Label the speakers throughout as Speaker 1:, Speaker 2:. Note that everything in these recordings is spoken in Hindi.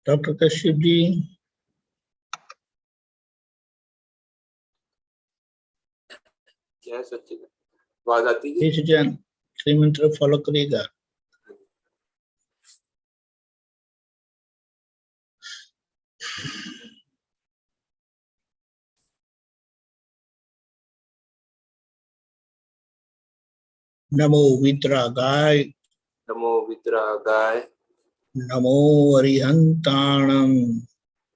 Speaker 1: डॉक्टर कश्यप जी,
Speaker 2: क्या सच्ची आवाज आती है?
Speaker 1: श्री मंत्र फॉलो करिएगा। नमो वितरागाय,
Speaker 2: नमो वितरागाय,
Speaker 1: नमो अरिहंताणम,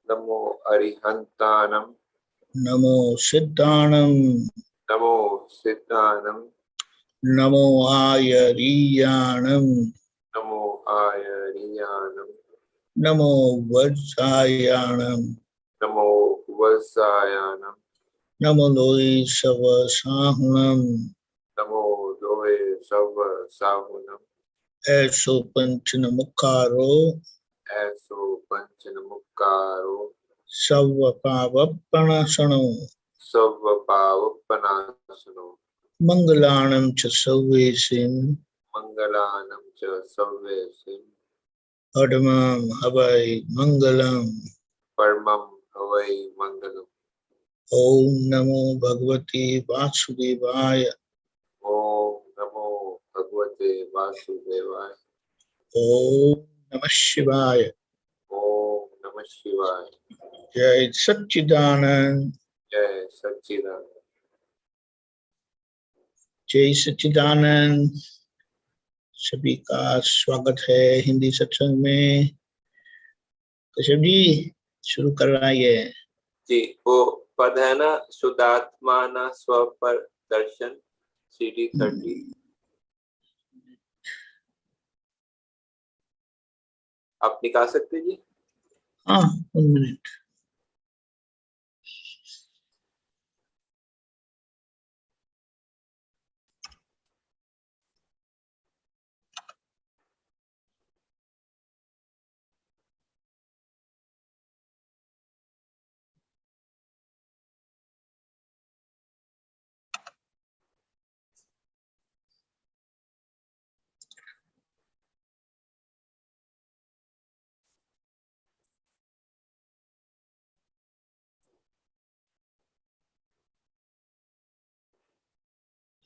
Speaker 2: नमो अरिहंतानम,
Speaker 1: नमो सिद्धाणम,
Speaker 2: नमो सिद्धानम,
Speaker 1: नमो आयरीयाणम,
Speaker 2: नमो आयरियानम,
Speaker 1: नमो वत्सायाणम,
Speaker 2: नमो वत्सायानम,
Speaker 1: नमो लोई सव साहुणम,
Speaker 2: नमो लोहे सव साहुनम,
Speaker 1: ऐसो पंचन मुखारो,
Speaker 2: ऐसो पंचन मुक्कारो,
Speaker 1: सव पावपणासनो,
Speaker 2: सव पावपनासनो,
Speaker 1: मंगलाणं च सव्वेसिं,
Speaker 2: मंगलानम च सव्वेसिं,
Speaker 1: अडमं हवै मंगलम्।
Speaker 2: परमं हवै मंगलम्।
Speaker 1: ओम नमो भगवते वासुदेवाय,
Speaker 2: ओम नमो भगवते वासुदेवाय,
Speaker 1: ओम नमः शिवाय।
Speaker 2: ओम नमः शिवाय।
Speaker 1: जय सच्चिदानंद,
Speaker 2: जय सच्चिदानंद।
Speaker 1: जय सच्चिदानंद। सभी का स्वागत है हिंदी सत्संग में। कश्यप जी शुरू करवाइए।
Speaker 2: जी, वो पद है ना, शुद्धात्मा स्व पर दर्शन, CD 30। आप निकाल सकते जी?
Speaker 1: हाँ, 1 मिनट।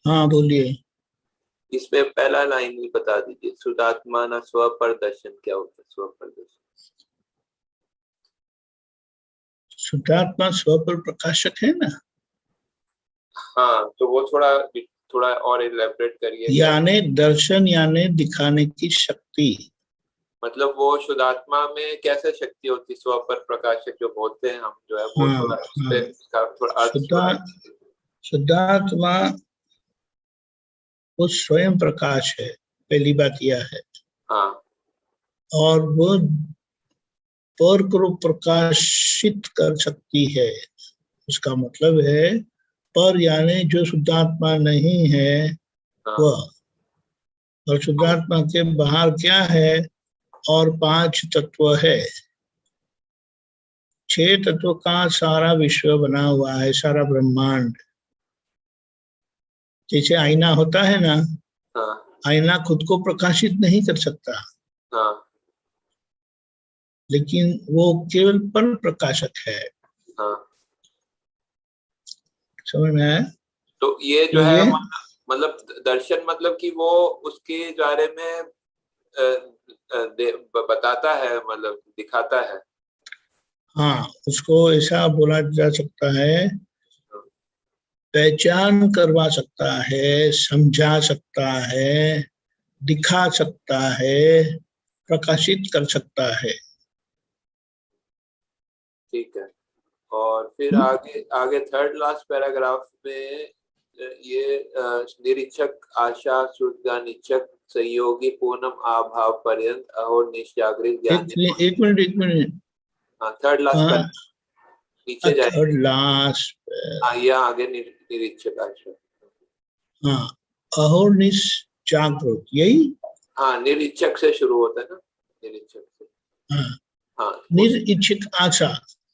Speaker 1: हाँ बोलिए।
Speaker 2: इसमें पहला लाइन भी बता दीजिए, शुद्धात्मा स्व पर दर्शन क्या होता है? स्व पर दर्शन,
Speaker 1: शुद्धात्मा स्व पर प्रकाशक है ना।
Speaker 2: हाँ, तो वो थोड़ा और इलेबरेट करिए।
Speaker 1: यानी दर्शन यानी दिखाने की शक्ति।
Speaker 2: मतलब वो शुद्धात्मा में कैसे शक्ति होती, स्व पर प्रकाशक जो बोलते हैं हम, जो है वो
Speaker 1: हाँ
Speaker 2: थोड़ा
Speaker 1: हाँ,
Speaker 2: थोड़ा अर्थ
Speaker 1: शुद्धात्मा वो स्वयं प्रकाश है, पहली बात यह है।
Speaker 2: हाँ
Speaker 1: और वो पर को प्रकाशित कर सकती है। उसका मतलब है पर यानी जो शुद्धात्मा नहीं है
Speaker 2: हाँ।
Speaker 1: वह। और शुद्धात्मा के बाहर क्या है? और 5 तत्व है। 6 तत्व का सारा विश्व बना हुआ है, सारा ब्रह्मांड। जैसे आईना होता है ना,
Speaker 2: हाँ
Speaker 1: आईना खुद को प्रकाशित नहीं कर सकता,
Speaker 2: हाँ
Speaker 1: लेकिन वो केवल पर प्रकाशक है।
Speaker 2: हाँ।
Speaker 1: समझ में आया?
Speaker 2: तो ये
Speaker 1: तो
Speaker 2: जो है
Speaker 1: ये
Speaker 2: मतलब दर्शन, मतलब कि वो उसके बारे में बताता है, मतलब दिखाता है।
Speaker 1: हाँ, उसको ऐसा बोला जा सकता है, पहचान करवा सकता है, समझा सकता है, दिखा सकता है, प्रकाशित कर सकता है।
Speaker 2: ठीक है। और फिर आगे आगे थर्ड लास्ट पैराग्राफ में ये निरीक्षक आशा शुद्ध निरीक्षक संयोगी पूनम आभाव पर्यंत और निजागृत ज्ञान।
Speaker 1: एक मिनट, एक मिनट।
Speaker 2: हाँ, थर्ड लास्ट
Speaker 1: हाँ,
Speaker 2: नीचे जाए।
Speaker 1: Third last.
Speaker 2: हाँ, यहाँ आगे निरीक्षक आशा।
Speaker 1: हाँ, अहोनिश जागृत, यही।
Speaker 2: हाँ, निरीक्षक से शुरू होता है ना, निरीक्षक से।
Speaker 1: हाँ,
Speaker 2: हाँ
Speaker 1: निरीक्षक आशा।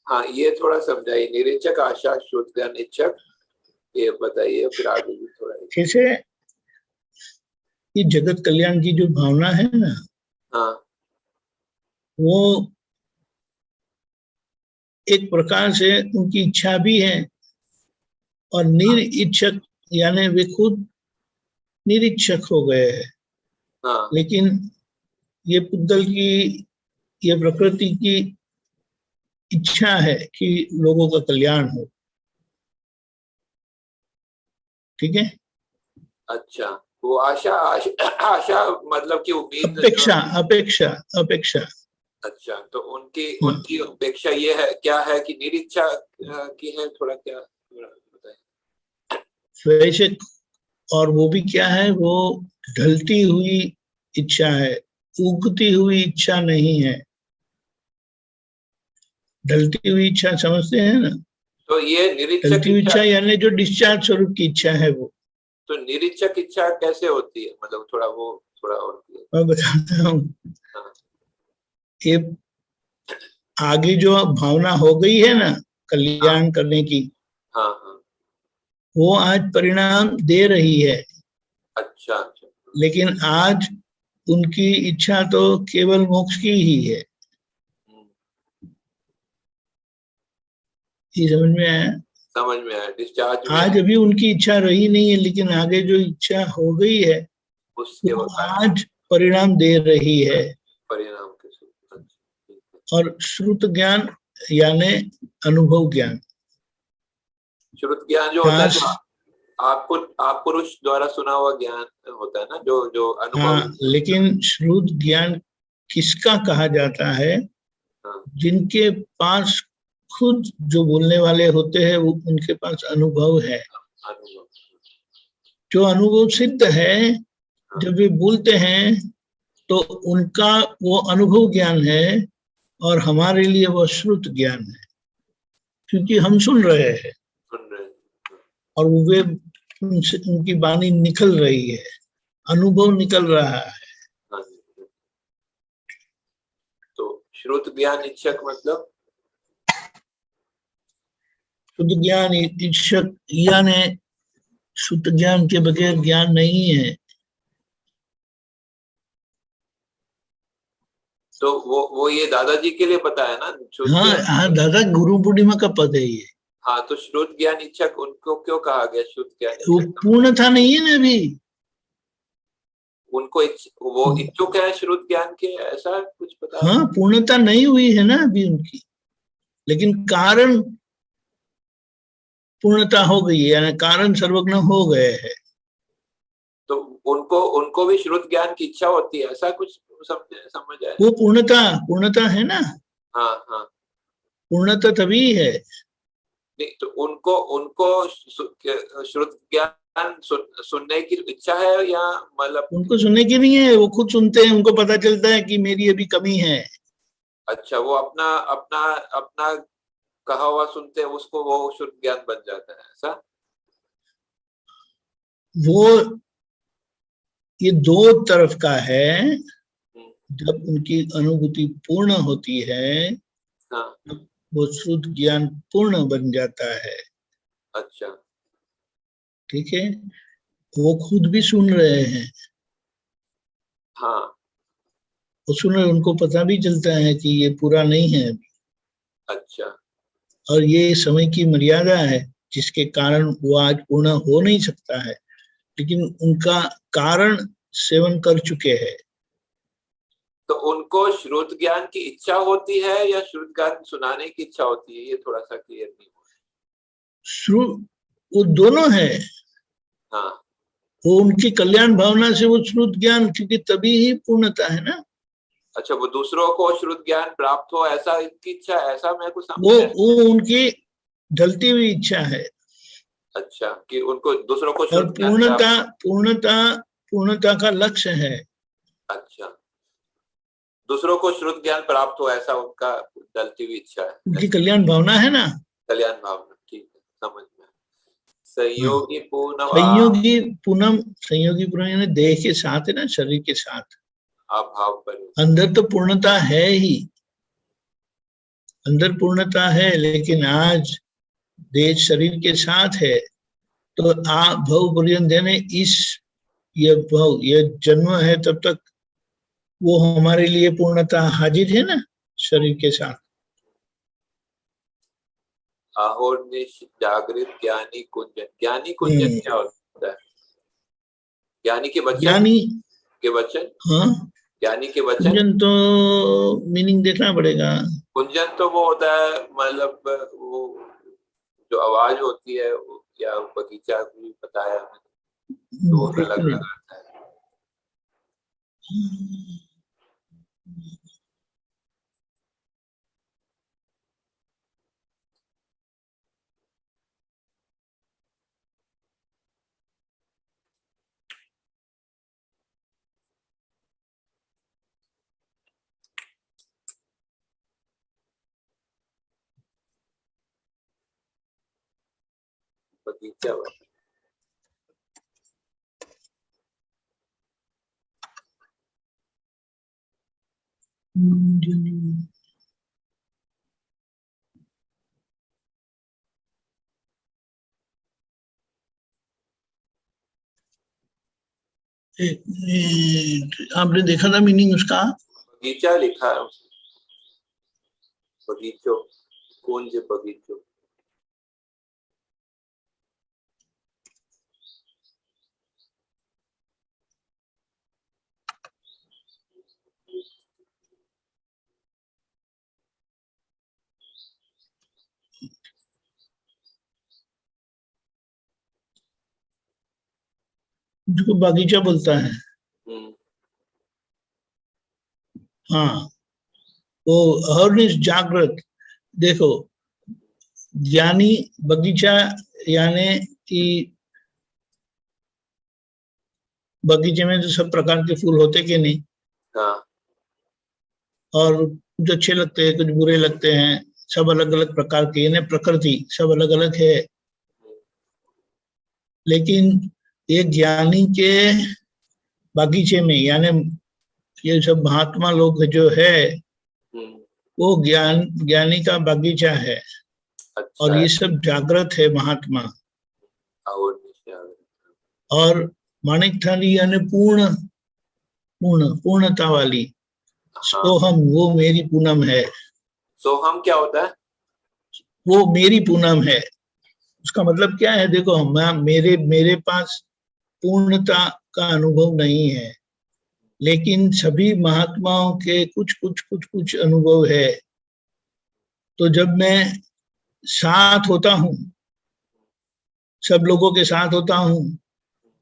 Speaker 2: हाँ, ये थोड़ा समझाइए, निरीक्षक आशा शुद्ध निरीक्षक, ये बताइए, फिर आगे भी थोड़ा।
Speaker 1: जैसे ये जगत कल्याण की जो भावना है ना,
Speaker 2: हाँ
Speaker 1: वो एक प्रकार से उनकी इच्छा भी है, और निरीक्षक यानी वे खुद निरीक्षक हो गए हैं।
Speaker 2: हाँ,
Speaker 1: लेकिन ये पुद्गल की, ये प्रकृति की इच्छा है कि लोगों का कल्याण हो। ठीक है।
Speaker 2: अच्छा, वो आशा आशा, आशा मतलब कि उम्मीद
Speaker 1: अपेक्षा, अपेक्षा, अपेक्षा।
Speaker 2: अच्छा, तो उनकी उनकी अपेक्षा ये है, क्या है कि निरीक्षा की है, थोड़ा क्या बताएं।
Speaker 1: वैसे, और वो भी क्या है, वो ढलती हुई इच्छा है, उगती हुई इच्छा नहीं है। ढलती हुई इच्छा समझते हैं ना?
Speaker 2: तो ये निरीक्षक
Speaker 1: ढलती हुई इच्छा यानी जो डिस्चार्ज स्वरूप की इच्छा है वो।
Speaker 2: तो निरीक्षक इच्छा कैसे होती है, मतलब थोड़ा वो थोड़ा और
Speaker 1: मैं बताता हूँ।
Speaker 2: हाँ,
Speaker 1: ये आगे जो भावना हो गई है ना
Speaker 2: हाँ,
Speaker 1: कल्याण करने की,
Speaker 2: हाँ, हाँ,
Speaker 1: वो आज परिणाम दे रही है।
Speaker 2: अच्छा, अच्छा,
Speaker 1: लेकिन आज उनकी इच्छा तो केवल मोक्ष की ही है। ये समझ में आया?
Speaker 2: समझ में आया, डिस्चार्ज में
Speaker 1: आज अभी उनकी इच्छा रही नहीं है, लेकिन आगे जो इच्छा हो गई है
Speaker 2: उसके
Speaker 1: वो
Speaker 2: होता है
Speaker 1: आज परिणाम दे रही है।
Speaker 2: परिणाम के सूत्र। अच्छा, ठीक है।
Speaker 1: और श्रुत ज्ञान यानी अनुभव ज्ञान।
Speaker 2: श्रुत ज्ञान जो होता है, जो आपको आप पुरुष द्वारा सुना हुआ ज्ञान होता है ना, जो जो अनुभव।
Speaker 1: हाँ, लेकिन श्रुत ज्ञान किसका कहा जाता है?
Speaker 2: हाँ,
Speaker 1: जिनके पास खुद जो बोलने वाले होते हैं वो उनके पास अनुभव है,
Speaker 2: अनुभव।
Speaker 1: जो अनुभव सिद्ध है।
Speaker 2: हाँ,
Speaker 1: जब वे बोलते हैं तो उनका वो अनुभव ज्ञान है, और हमारे लिए वो श्रुत ज्ञान है, क्योंकि हम सुन रहे हैं
Speaker 2: सुन रहे हैं।
Speaker 1: और वे उनसे उनकी वाणी निकल रही है, अनुभव निकल रहा है।
Speaker 2: हाँ जी। तो श्रुत ज्ञान इच्छक मतलब
Speaker 1: शुद्ध ज्ञान इच्छक यानी शुद्ध ज्ञान के बगैर ज्ञान नहीं है।
Speaker 2: तो वो ये दादाजी के लिए पता है ना, श्रुत
Speaker 1: हाँ
Speaker 2: ज्ञान।
Speaker 1: हाँ दादा, गुरु पूर्णिमा का पद है ये।
Speaker 2: हाँ, तो श्रुत ज्ञान इच्छक उनको क्यों कहा गया श्रुत ज्ञान
Speaker 1: वो
Speaker 2: इच्छक?
Speaker 1: पूर्णता नहीं है ना अभी।
Speaker 2: उनको वो इच्छुक है श्रुत ज्ञान के, ऐसा कुछ पता है?
Speaker 1: हाँ, पूर्णता नहीं हुई है ना अभी उनकी, लेकिन कारण पूर्णता हो गई है, यानी कारण सर्वज्ञ हो गए हैं।
Speaker 2: तो उनको उनको भी श्रुत ज्ञान की इच्छा होती है, ऐसा कुछ समझ आया?
Speaker 1: वो पूर्णता, पूर्णता है ना।
Speaker 2: हाँ, हाँ।
Speaker 1: पूर्णता तभी है।
Speaker 2: नहीं, तो उनको उनको श्रुत ज्ञान सुनने की इच्छा है, या मतलब?
Speaker 1: उनको सुनने की नहीं है, वो खुद सुनते हैं, उनको पता चलता है कि मेरी अभी कमी है।
Speaker 2: अच्छा, वो अपना अपना अपना कहा हुआ सुनते हैं, उसको वो शुद्ध ज्ञान बन जाता है, ऐसा?
Speaker 1: वो ये दो तरफ का है।
Speaker 2: हम्म,
Speaker 1: जब उनकी अनुभूति पूर्ण होती है
Speaker 2: हाँ,
Speaker 1: तब वो शुद्ध ज्ञान पूर्ण बन जाता है।
Speaker 2: अच्छा,
Speaker 1: ठीक है। वो खुद भी सुन रहे हैं,
Speaker 2: हाँ,
Speaker 1: वो सुन रहे, उनको पता भी चलता है कि ये पूरा नहीं है अभी,
Speaker 2: अच्छा,
Speaker 1: और ये समय की मर्यादा है जिसके कारण वो आज पूर्ण हो नहीं सकता है। लेकिन उनका कारण सेवन कर चुके हैं।
Speaker 2: तो उनको श्रुत ज्ञान की इच्छा होती है या श्रुत ज्ञान सुनाने की इच्छा होती है, ये थोड़ा सा क्लियर नहीं हुआ।
Speaker 1: वो दोनों है।
Speaker 2: हाँ,
Speaker 1: वो उनकी कल्याण भावना से वो श्रुत ज्ञान, क्योंकि तभी ही पूर्णता है ना।
Speaker 2: अच्छा, वो दूसरों को श्रुत ज्ञान प्राप्त हो, ऐसा इनकी इच्छा, ऐसा मैं कुछ
Speaker 1: वो
Speaker 2: समझ।
Speaker 1: वो उनकी ढलती हुई इच्छा है।
Speaker 2: अच्छा, कि उनको दूसरों को
Speaker 1: और
Speaker 2: श्रुत ज्ञान प्राप्त।
Speaker 1: पूर्णता पूर्णता का लक्ष्य है।
Speaker 2: अच्छा, दूसरों को श्रुत ज्ञान प्राप्त हो, ऐसा उनका डलती हुई इच्छा है,
Speaker 1: उनकी
Speaker 2: ऐसा?
Speaker 1: कल्याण भावना है ना।
Speaker 2: कल्याण भावना, ठीक है, समझ में।
Speaker 1: हाँ।
Speaker 2: सहयोगी पूर्णम
Speaker 1: संयोगी पूर्ण यानी देह के साथ है ना, शरीर के साथ।
Speaker 2: अभाव पर।
Speaker 1: अंदर तो पूर्णता है ही, अंदर पूर्णता है, लेकिन आज देह शरीर के साथ है। तो आ भव पर्यंत यानी इस ये भव, ये जन्म है तब तक वो हमारे लिए पूर्णता हाजिर है ना, शरीर के साथ।
Speaker 2: अहोर्निश जागृत ज्ञानी कुंजन। ज्ञानी कुंजन क्या होता है? ज्ञानी के वचन,
Speaker 1: ज्ञानी
Speaker 2: के वचन,
Speaker 1: हाँ,
Speaker 2: ज्ञानी के वचन।
Speaker 1: कुंजन तो मीनिंग देखना पड़ेगा।
Speaker 2: कुंजन तो वो होता है, मतलब वो जो आवाज होती है वो, या बगीचा भी बताया तो वो
Speaker 1: एक
Speaker 2: अलग अलग
Speaker 1: मिनट।
Speaker 2: आता है। बगीचा
Speaker 1: एक मिनट, आपने देखा था मीनिंग उसका?
Speaker 2: बगीचा लिखा है उसमें, बगीचो, कुंज बगीचो।
Speaker 1: जो बागीचा बोलता है,
Speaker 2: हम्म,
Speaker 1: हाँ, वो अहर्निश जागृत। देखो, ज्ञानी बगीचा यानी कि बगीचे में तो सब प्रकार के फूल होते कि नहीं,
Speaker 2: हाँ,
Speaker 1: और कुछ अच्छे लगते हैं, कुछ बुरे लगते हैं, सब अलग अलग प्रकार के, यानी प्रकृति सब अलग अलग है। लेकिन ये ज्ञानी के बागीचे में, यानी ये सब महात्मा लोग जो है,
Speaker 2: हम्म,
Speaker 1: वो ज्ञानी का बागीचा है,
Speaker 2: अच्छा
Speaker 1: और
Speaker 2: है।
Speaker 1: ये सब जागृत है महात्मा।
Speaker 2: और नीचे आ गया।
Speaker 1: और माणिक थाली यानी पूर्णता वाली।
Speaker 2: हाँ,
Speaker 1: सोहम, वो मेरी पूनम है।
Speaker 2: सोहम क्या होता है?
Speaker 1: वो मेरी पूनम है, उसका मतलब क्या है? देखो, मेरे मेरे पास पूर्णता का अनुभव नहीं है, लेकिन सभी महात्माओं के कुछ अनुभव है। तो जब मैं साथ होता हूँ, सब लोगों के साथ होता हूँ,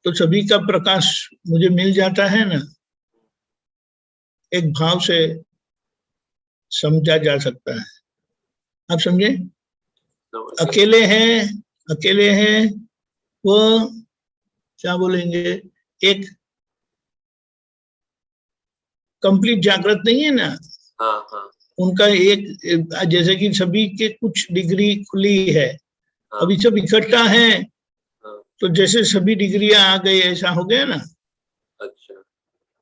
Speaker 1: तो सभी का प्रकाश मुझे मिल जाता है ना। एक भाव से समझा जा सकता है, आप समझे?
Speaker 2: समझ गया।
Speaker 1: अकेले हैं, अकेले हैं, वो क्या बोलेंगे, एक कंप्लीट जागृत नहीं है ना।
Speaker 2: हाँ, हाँ,
Speaker 1: उनका एक, जैसे कि सभी के कुछ डिग्री खुली है,
Speaker 2: हाँ,
Speaker 1: अभी सब इकट्ठा है,
Speaker 2: हाँ,
Speaker 1: तो जैसे सभी डिग्रियां आ गई, ऐसा हो गया ना।
Speaker 2: अच्छा।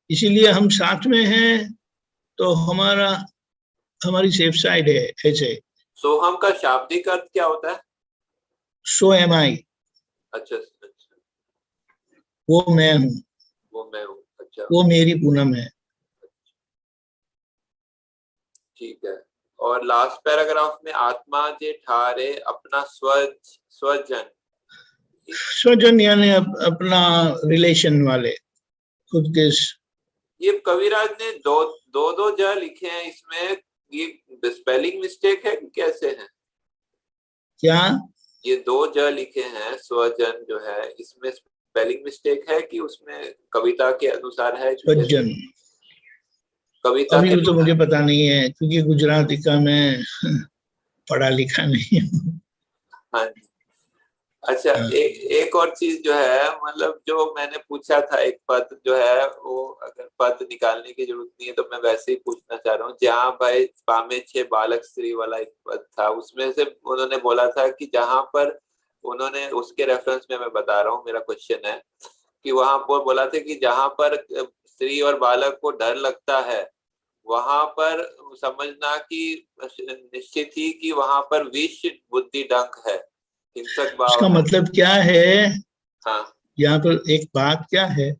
Speaker 1: इसीलिए हम साथ में हैं, तो हमारी सेफ साइड है ऐसे।
Speaker 2: सोहम का शाब्दिक अर्थ क्या होता है?
Speaker 1: सो एम आई,
Speaker 2: अच्छा अच्छा,
Speaker 1: वो मैं हूँ,
Speaker 2: वो मैं हूँ, अच्छा।
Speaker 1: वो मेरी पूनम है।
Speaker 2: ठीक है। और लास्ट पैराग्राफ में आत्मा जे ठारे अपना स्वजन।
Speaker 1: स्वजन यानी अपना रिलेशन वाले, खुद के।
Speaker 2: ये कविराज ने दो दो दो ज लिखे हैं इसमें, ये स्पेलिंग मिस्टेक है कि कैसे है?
Speaker 1: क्या?
Speaker 2: ये दो ज लिखे हैं स्वजन जो है, इसमें स्पेलिंग मिस्टेक है कि उसमें कविता के अनुसार है कि कैसे?
Speaker 1: स्वजन
Speaker 2: कविता
Speaker 1: अभी
Speaker 2: के
Speaker 1: वो तो
Speaker 2: अनुसार।
Speaker 1: मुझे पता नहीं है, क्योंकि गुजराती का मैं पढ़ा लिखा नहीं हूँ।
Speaker 2: हाँ, अच्छा। एक और चीज जो है, मतलब जो मैंने पूछा था, एक पद जो है वो, अगर पद निकालने की जरूरत नहीं है तो मैं वैसे ही पूछना चाह रहा हूँ। जहाँ भाई पामे छे बालक स्त्री वाला एक पद था, उसमें से उन्होंने बोला था कि जहां पर, उन्होंने उसके रेफरेंस में मैं बता रहा हूँ, मेरा क्वेश्चन है कि वहां पर बोला था कि जहां पर स्त्री और बालक को डर लगता है, वहां पर समझना कि निश्चित ही कि वहां पर विष बुद्धि डंक है, हिंसक भाव
Speaker 1: उसका
Speaker 2: है।
Speaker 1: मतलब क्या है?
Speaker 2: हाँ,
Speaker 1: यहाँ पर एक बात क्या है,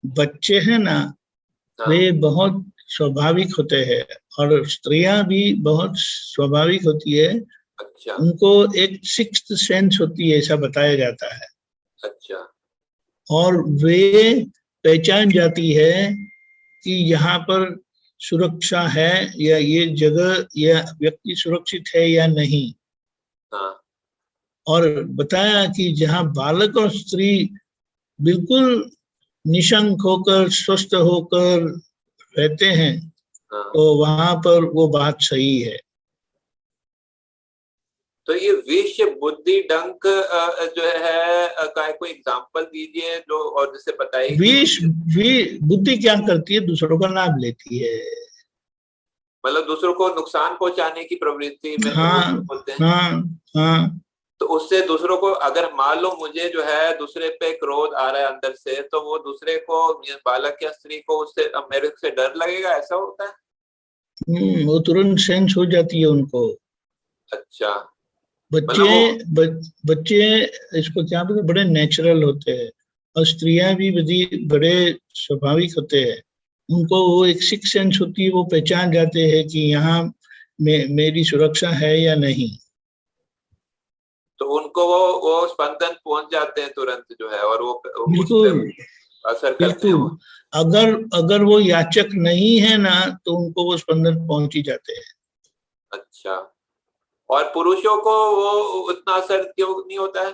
Speaker 1: बच्चे हैं ना,
Speaker 2: हाँ,
Speaker 1: वे बहुत स्वाभाविक होते हैं, और स्त्रियां भी बहुत स्वाभाविक होती है।
Speaker 2: अच्छा
Speaker 1: उनको एक सिक्स्थ सेंस होती है, ऐसा बताया जाता है,
Speaker 2: अच्छा
Speaker 1: और वे पहचान जाती है कि यहाँ पर सुरक्षा है या ये जगह या व्यक्ति सुरक्षित है या नहीं।
Speaker 2: हाँ
Speaker 1: और बताया कि जहाँ बालक और स्त्री बिल्कुल निशंक होकर स्वस्थ होकर रहते हैं,
Speaker 2: हाँ।
Speaker 1: तो वहां पर वो बात सही है।
Speaker 2: तो ये विष बुद्धि डंक जो है का कोई एग्जांपल दीजिए जो, और जिससे बताइए कि
Speaker 1: विष बुद्धि क्या करती है? दूसरों का लाभ लेती है।
Speaker 2: मतलब दूसरों को नुकसान पहुंचाने की प्रवृत्ति में वो
Speaker 1: हाँ
Speaker 2: बोलते हैं।
Speaker 1: हाँ हाँ।
Speaker 2: तो उससे दूसरों को, अगर मान लो मुझे जो है दूसरे पे क्रोध आ रहा है अंदर से, तो वो दूसरे को, बालक या स्त्री को, उससे मेरे से डर लगेगा, ऐसा होता है?
Speaker 1: वो तुरंत सेंस हो जाती है उनको।
Speaker 2: अच्छा,
Speaker 1: बच्चे
Speaker 2: मतलब वो,
Speaker 1: बच्चे इसको क्या बोलते, बड़े नेचुरल होते हैं, और स्त्रियां भी बड़े स्वाभाविक होते हैं। उनको वो एक सिक्स सेंस होती है, वो पहचान जाते हैं कि यहाँ मेरी सुरक्षा है या नहीं।
Speaker 2: तो उनको वो स्पंदन पहुंच जाते हैं तुरंत जो है, और वो उस पे
Speaker 1: बिल्कुल
Speaker 2: असर करते हैं
Speaker 1: बिल्कुल।
Speaker 2: वो।
Speaker 1: अगर अगर वो याचक नहीं है ना, तो उनको वो स्पंदन पहुंच ही जाते हैं।
Speaker 2: अच्छा, और पुरुषों को वो उतना असर क्यों नहीं होता है?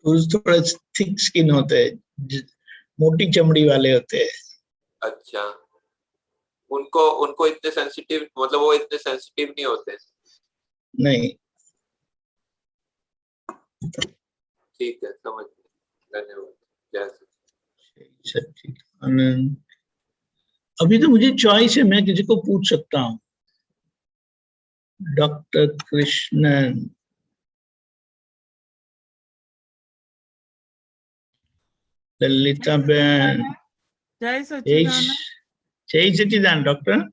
Speaker 1: पुरुष थोड़ा थिक स्किन होते हैं, मोटी चमड़ी वाले होते हैं।
Speaker 2: अच्छा, उनको उनको इतने सेंसिटिव, मतलब वो इतने सेंसिटिव नहीं होते।
Speaker 1: नहीं।
Speaker 2: ठीक है, समझ गए, धन्यवाद। जय
Speaker 1: सच्चिद आनंद। अभी तो मुझे चॉइस है, मैं किसी को पूछ सकता हूँ। डॉक्टर कृष्णन, ललिता बहन,
Speaker 3: जय सच्चिदानंद।
Speaker 1: जय Sachchidanand. Doctor,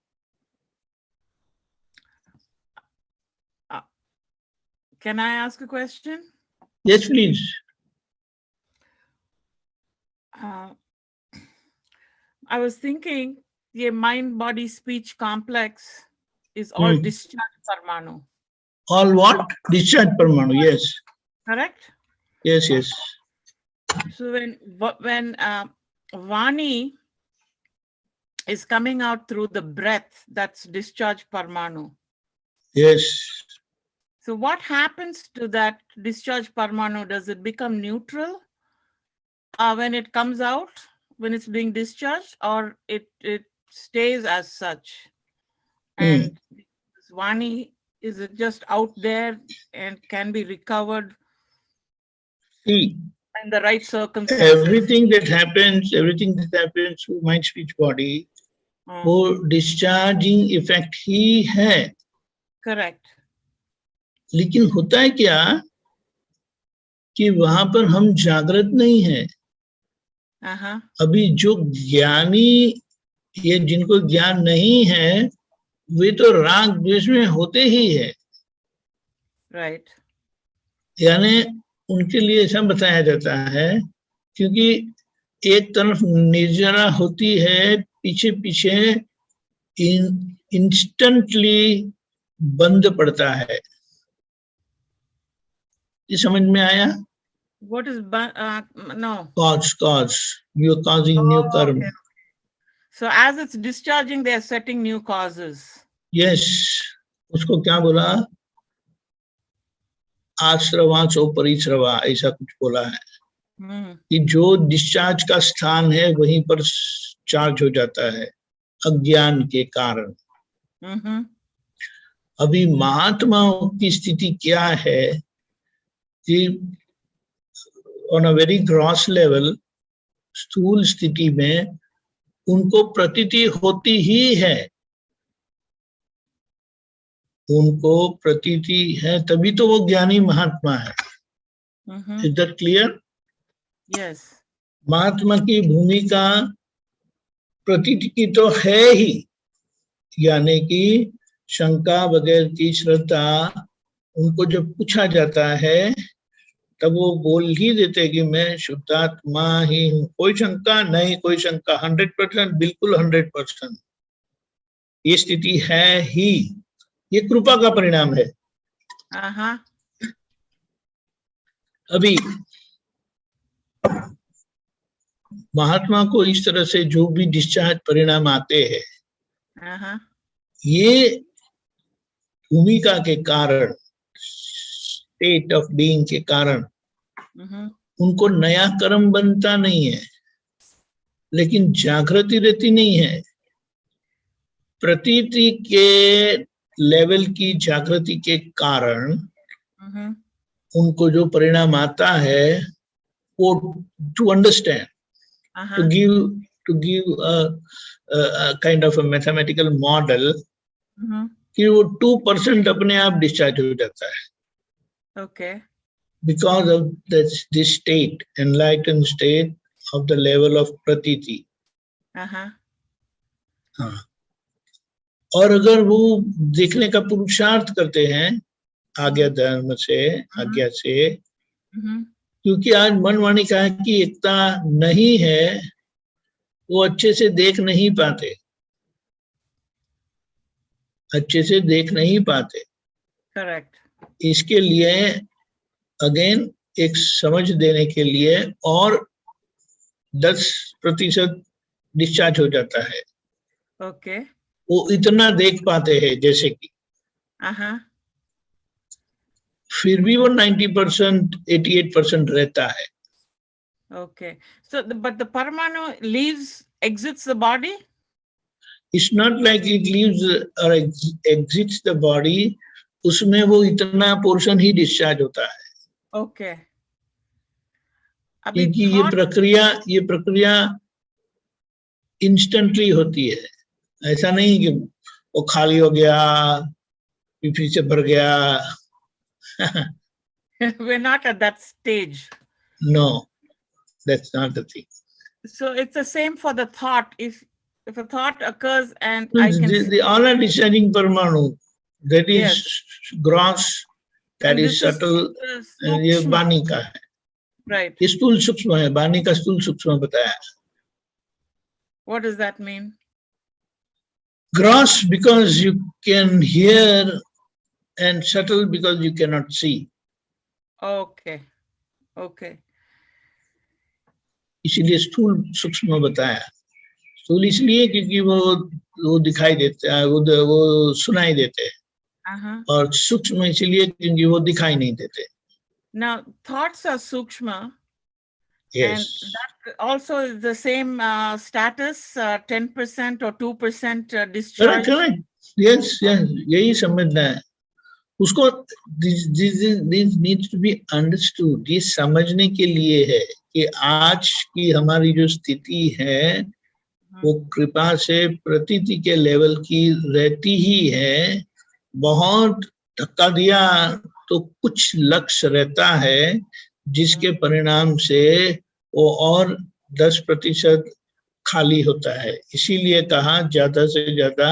Speaker 3: Can I ask a question?
Speaker 1: Yes please.
Speaker 3: I was thinking the mind body speech complex is all discharge Parmanu.
Speaker 1: All what? Discharge Parmanu, yes.
Speaker 3: Correct?
Speaker 1: Yes, yes.
Speaker 3: So when Vani is coming out through the breath, that's discharge Parmanu.
Speaker 1: Yes.
Speaker 3: So what happens to that discharge Parmanu? Does it become neutral when it comes out, when it's being discharged, or it stays as such? And Vani, is it just out there and can be recovered?
Speaker 1: See,
Speaker 3: in the right circumstances?
Speaker 1: everything that happens through mind speech body, वो डिस्चार्जिंग इफेक्ट ही है।
Speaker 3: करेक्ट।
Speaker 1: लेकिन होता है क्या कि वहां पर हम जागृत नहीं है। अभी जो ज्ञानी, ये जिनको ज्ञान नहीं है, वे तो राग द्वेष में होते ही है।
Speaker 3: राइट।
Speaker 1: यानी उनके लिए ऐसा बताया जाता है, क्योंकि एक तरफ निर्जरा होती है, पीछे पीछे इंस्टेंटली बंद पड़ता है। ये समझ में आया?
Speaker 3: What is no?
Speaker 1: Cause. You're causing new karma.
Speaker 3: Okay. So as it's discharging, they are setting new causes.
Speaker 1: Yes. उसको क्या बोला? आश्रवांचो परिश्रवा, ऐसा कुछ बोला है कि जो डिस्चार्ज का स्थान है वहीं पर चार्ज हो जाता है अज्ञान के कारण। अभी महात्माओं की स्थिति क्या है कि on a very gross level, स्थूल स्थिति में उनको प्रतीति होती ही है, उनको प्रतीति है, तभी तो वो ज्ञानी महात्मा है। Is that clear?
Speaker 3: यस।
Speaker 1: महात्मा की भूमिका प्रतीति की तो है ही, यानी कि शंका बगैर की श्रद्धा, उनको जब पूछा जाता है तब वो बोल ही देते कि मैं शुद्धात्मा ही हूँ, कोई शंका नहीं, कोई शंका, 100%, बिल्कुल 100%। ये स्थिति है ही। ये कृपा का परिणाम है।
Speaker 3: Uh-huh.
Speaker 1: अभी महात्मा को इस तरह से जो भी डिस्चार्ज परिणाम आते हैं,
Speaker 3: Uh-huh.
Speaker 1: ये भूमिका के कारण, स्टेट ऑफ बीइंग के कारण
Speaker 3: Mm-hmm.
Speaker 1: उनको नया कर्म बनता नहीं है, लेकिन जागृति रहती नहीं है। प्रतीति के लेवल की जागृति के कारण
Speaker 3: Mm-hmm.
Speaker 1: उनको जो परिणाम आता है वो to understand,
Speaker 3: Uh-huh.
Speaker 1: to give a kind of a mathematical model
Speaker 3: Mm-hmm.
Speaker 1: कि वो 2% अपने आप डिस्चार्ज हो जाता है
Speaker 3: Okay.
Speaker 1: because of this state, enlightened state of the level of pratiti.
Speaker 3: Uh-huh.
Speaker 1: हाँ, और अगर वो देखने का पुरुषार्थ करते हैं आज्ञा धर्म से, आज्ञा से,
Speaker 3: Mm-hmm.
Speaker 1: क्योंकि आज मन वाणी का है कि एकता नहीं है, वो अच्छे से देख नहीं पाते, अच्छे से देख नहीं पाते।
Speaker 3: Correct.
Speaker 1: इसके लिए अगेन एक समझ देने के लिए और 10% डिस्चार्ज हो जाता है।
Speaker 3: Okay.
Speaker 1: वो इतना देख पाते हैं जैसे कि,
Speaker 3: Uh-huh.
Speaker 1: फिर भी वो 90%, 88% रहता है।
Speaker 3: Okay. So, but the Paramanu exits the body?
Speaker 1: It's not like it leaves or exits the body, उसमें वो इतना पोर्शन ही डिस्चार्ज होता है।
Speaker 3: Okay. अभी
Speaker 1: क्योंकि ये प्रक्रिया इंस्टेंटली होती है, ऐसा नहीं कि वो खाली हो गया फिर से भर गया।
Speaker 3: we're not at that stage.
Speaker 1: No, that's not the thing.
Speaker 3: So it's the same for the thought. If a thought occurs and
Speaker 1: No,
Speaker 3: I can
Speaker 1: they all are discharging Parmanu. That is
Speaker 3: Yes.
Speaker 1: gross, that
Speaker 3: and
Speaker 1: is
Speaker 3: this
Speaker 1: subtle,
Speaker 3: is
Speaker 1: and ये
Speaker 3: sukshma,
Speaker 1: वाणी का है।
Speaker 3: right?
Speaker 1: ये स्थूल सूक्ष्म है, वाणी का स्थूल सूक्ष्म बताया।
Speaker 3: What does that mean?
Speaker 1: Gross because you can hear and subtle because you cannot see.
Speaker 3: Okay. Okay.
Speaker 1: इसीलिए स्थूल सूक्ष्म बताया। स्थूल इसलिए क्योंकि वो दिखाई देते हैं, वो सुनाई देते हैं,
Speaker 3: Uh-huh.
Speaker 1: और सूक्ष्म इसलिए क्योंकि वो दिखाई नहीं देते।
Speaker 3: Now, thoughts are sukshma,
Speaker 1: Yes.
Speaker 3: and that also is the same status, 10% or 2% discharge.
Speaker 1: Correct. Yes, यही समझना है उसको। This needs to be understood. ये समझने के लिए है कि आज की हमारी जो स्थिति है वो कृपा से प्रतीति के लेवल की रहती ही है। बहुत धक्का दिया तो कुछ लक्ष्य रहता है जिसके परिणाम से वो और 10% खाली होता है। इसीलिए कहा ज्यादा से ज्यादा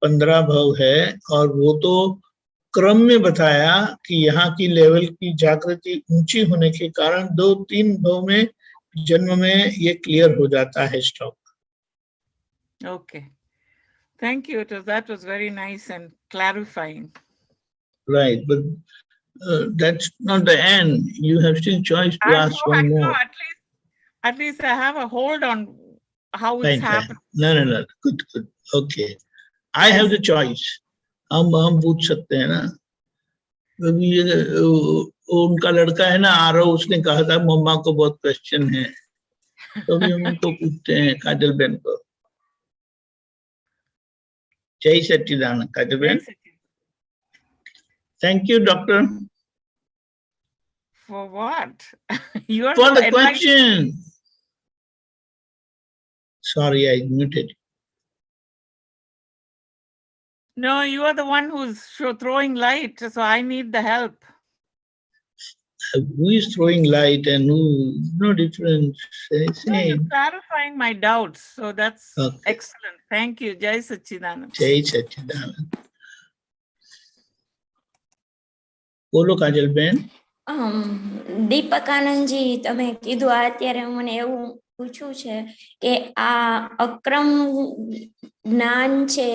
Speaker 1: 15 भव है, और वो तो क्रम में बताया कि यहाँ की लेवल की जागृति ऊंची होने के कारण 2-3 भव में जन्म में ये क्लियर हो जाता है stock.
Speaker 3: Okay. Thank you. That was very nice and clarifying.
Speaker 1: Right, but that's not the end. You have still choice to ask
Speaker 3: I
Speaker 1: one
Speaker 3: know,
Speaker 1: more.
Speaker 3: at least I have a hold on how it's
Speaker 1: Fine.
Speaker 3: happened.
Speaker 1: No. Good. Okay. I have the choice. हम पूछ सकते हैं ना। अभी उनका लड़का है ना आरव, उसने कहा था मम्मा को बहुत क्वेश्चन है, तो अभी हम उनको पूछते हैं काजल बहन को। जय सच्चिदानंद काजल बहन। Thank you, doctor.
Speaker 3: For what? You are
Speaker 1: For
Speaker 3: so
Speaker 1: the question. Sorry, I muted.
Speaker 3: No, you are the one who's throwing light, so I need the help.
Speaker 1: Who is throwing light and who? No difference.
Speaker 3: No, you're
Speaker 1: Same.
Speaker 3: clarifying my doubts, so that's
Speaker 1: Okay.
Speaker 3: excellent. Thank you, Jai Sachidanand.
Speaker 1: जय सच्चिदानंद। बोलो काजल बहन।
Speaker 4: દીપક આનંદજી, તમે કીધું આ અત્યારે મને એવું પૂછવું છે કે આ અક્રમ જ્ઞાન છે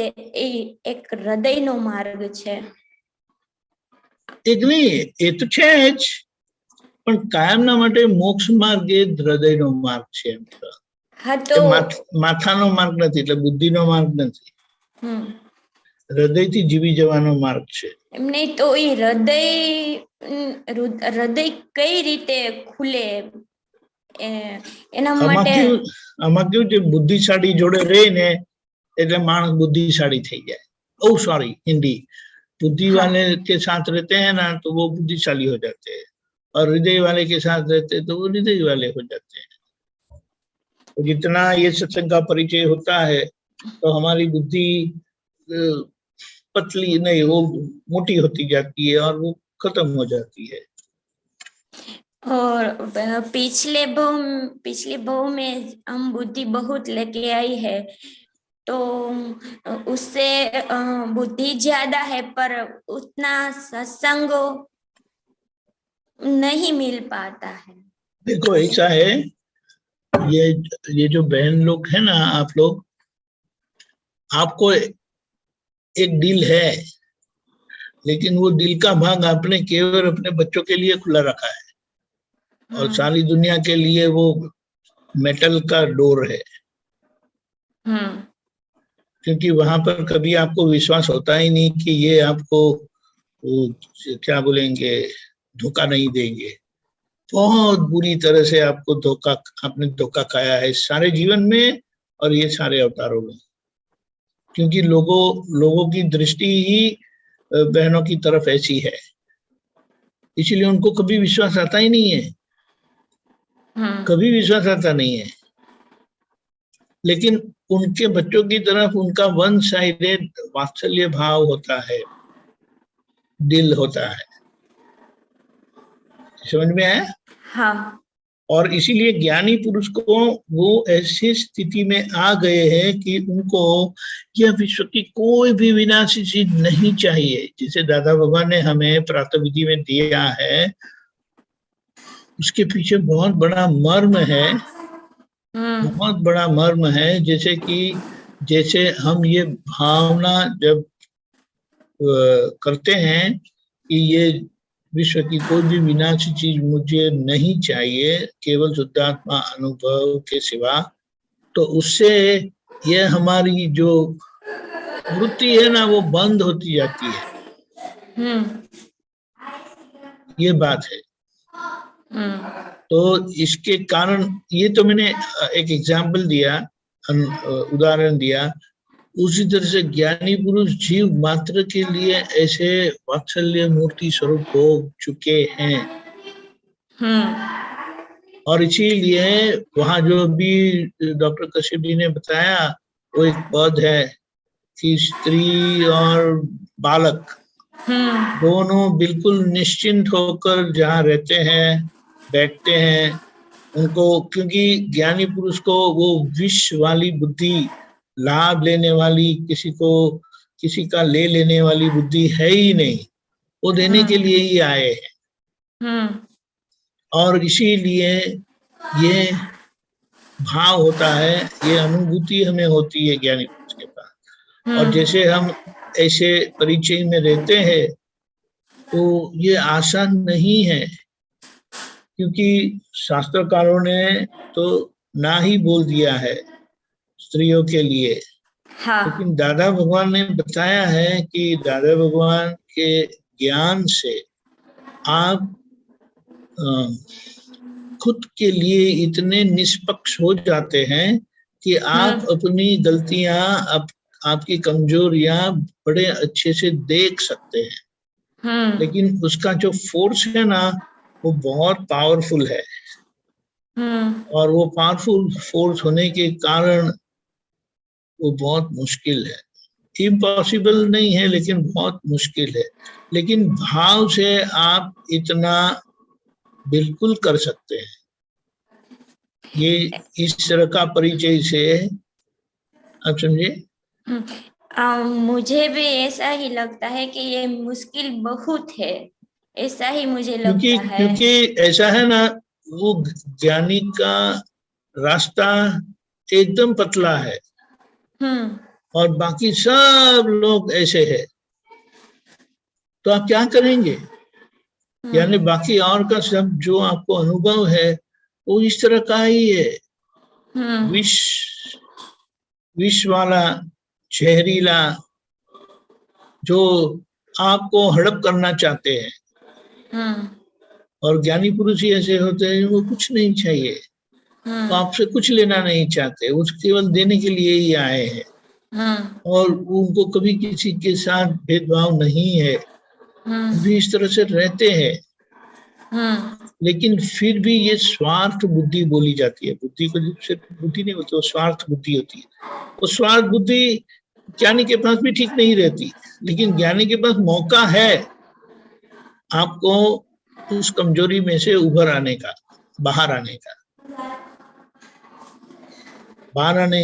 Speaker 4: એ એક હૃદયનો માર્ગ છે.
Speaker 1: એક નહીં, એ તો છે જ, પણ કાયમના માટે મોક્ષ માર્ગ એ હૃદયનો માર્ગ છે.
Speaker 4: હા તો
Speaker 1: માથાનો માર્ગ નથી, એટલે બુદ્ધિનો માર્ગ નથી, હૃદયથી જીવી જવાનો માર્ગ છે.
Speaker 4: એમ નહીં તો એ હૃદય કઈ રીતે ખુલે એના માટે?
Speaker 1: આમાં કેવું છે, બુદ્ધિશાળી જોડે રહે ને એટલે માણસ बुद्धिशाली થઈ જાય. ओ सॉरी, हिंदी, बुद्धि वाले के साथ रहते हैं ना तो वो बुद्धिशाली हो जाते हैं, और हृदय वाले के साथ रहते हैं तो वो हृदय वाले हो जाते हैं. तो जितना ये सत्संग का परिचय होता है तो हमारी बुद्धि पतली नहीं, वो मोटी होती जाती है और वो खत्म हो जाती है.
Speaker 4: और पिछले भव में हम बुद्धि बहुत लेके आई है, तो उससे बुद्धि ज्यादा है पर उतना सत्संग नहीं मिल पाता है.
Speaker 1: देखो ऐसा है, ये जो बहन लोग है ना, आप लोग, आपको एक दिल है, लेकिन वो दिल का भाग आपने केवल अपने बच्चों के लिए खुला रखा है, और सारी दुनिया के लिए वो मेटल का डोर है. क्योंकि वहां पर कभी आपको विश्वास होता ही नहीं कि ये आपको क्या बोलेंगे, धोखा नहीं देंगे. बहुत बुरी तरह से आपने धोखा खाया है सारे जीवन में और ये सारे अवतारों में. क्योंकि लोगों की दृष्टि ही बहनों की तरफ ऐसी है, इसलिए उनको कभी विश्वास आता ही नहीं है, कभी विश्वास आता नहीं है. लेकिन उनके बच्चों की तरफ उनका वन साइडेड वात्सल्य भाव होता है, दिल होता है. समझ में आया?
Speaker 4: हाँ.
Speaker 1: और इसीलिए ज्ञानी पुरुष को वो ऐसी स्थिति में आ गए हैं कि उनको यह विश्व की कोई भी विनाशी चीज नहीं चाहिए. जिसे दादा भगवान ने हमें प्रातः विधि में दिया है, उसके पीछे बहुत बड़ा मर्म है, बहुत बड़ा मर्म है. जैसे हम ये भावना जब करते हैं कि ये विश्व की कोई भी विनाशी चीज मुझे नहीं चाहिए, केवल शुद्धात्मा अनुभव के सिवा, तो उससे ये हमारी जो वृत्ति है ना वो बंद होती जाती है. ये बात है. तो इसके कारण, ये तो मैंने एक एग्जाम्पल दिया, उदाहरण दिया. उसी तरह से ज्ञानी पुरुष जीव मात्र के लिए ऐसे वात्सल्य मूर्ति स्वरूप हो चुके हैं. और इसीलिए वहां जो भी डॉक्टर कश्यप जी ने बताया, वो एक पद है कि स्त्री और बालक दोनों बिल्कुल निश्चिंत होकर जहाँ रहते हैं, बैठते हैं, उनको, क्योंकि ज्ञानी पुरुष को वो विष वाली बुद्धि, लाभ लेने वाली, किसी का ले लेने वाली बुद्धि है ही नहीं, वो देने के लिए ही आए हैं. और इसीलिए ये भाव होता है, ये अनुभूति हमें होती है ज्ञानी पुरुष के पास. और जैसे हम ऐसे परिचय में रहते हैं तो ये आसान नहीं है, क्योंकि शास्त्रकारों ने तो ना ही बोल दिया है स्त्रियों के लिए. लेकिन दादा भगवान ने बताया है कि दादा भगवान के ज्ञान से आप खुद के लिए इतने निष्पक्ष हो जाते हैं कि आप अपनी गलतियां, आपकी कमजोरियां बड़े अच्छे से देख सकते हैं. लेकिन उसका जो फोर्स है ना, वो बहुत पावरफुल है. और वो पावरफुल फोर्स होने के कारण वो बहुत मुश्किल है. इम्पॉसिबल नहीं है, लेकिन बहुत मुश्किल है. लेकिन भाव से आप इतना बिल्कुल कर सकते हैं. ये इस तरह का परिचय से आप समझे.
Speaker 4: मुझे भी ऐसा ही लगता है कि ये मुश्किल बहुत है. ऐसा ही मुझे
Speaker 1: क्योंकि
Speaker 4: लगता है।
Speaker 1: क्योंकि ऐसा है ना, वो ज्ञानी का रास्ता एकदम पतला है और बाकी सब लोग ऐसे हैं, तो आप क्या करेंगे? यानी बाकी और का सब जो आपको अनुभव है वो इस तरह का ही है, विष विष वाला, जहरीला, जो आपको हड़प करना चाहते हैं। और ज्ञानी पुरुष ही ऐसे होते हैं, वो कुछ नहीं चाहिए, तो आपसे कुछ लेना नहीं चाहते, वो केवल देने के लिए ही आए हैं। और उनको कभी किसी के साथ भेदभाव नहीं है, भी इस तरह से रहते हैं। लेकिन फिर भी ये स्वार्थ बुद्धि बोली जाती है। बुद्धि को सिर्फ बुद्धि नहीं होती, वो स्वार्थ बुद्धि होती है। वो स्वार्थ बुद्धि ज्ञानी के पास भी ठीक नहीं रहती, लेकिन ज्ञानी के पास मौका है आपको उस कमजोरी में से उभर आने का, बाहर आने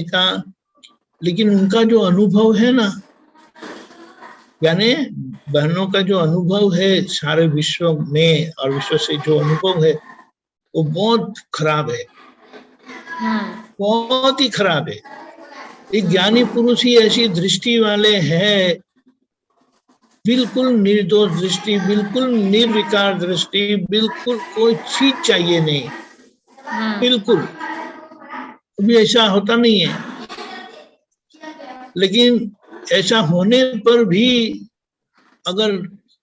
Speaker 1: का। लेकिन उनका जो अनुभव है ना, यानी बहनों का जो अनुभव है सारे विश्व में और विश्व से जो अनुभव है वो बहुत खराब है, बहुत ही खराब है। एक ज्ञानी पुरुष ही ऐसी दृष्टि वाले हैं, बिल्कुल निर्दोष दृष्टि, बिल्कुल निर्विकार दृष्टि, बिल्कुल कोई चीज चाहिए नहीं, बिल्कुल अभी ऐसा होता नहीं है। लेकिन ऐसा होने पर भी अगर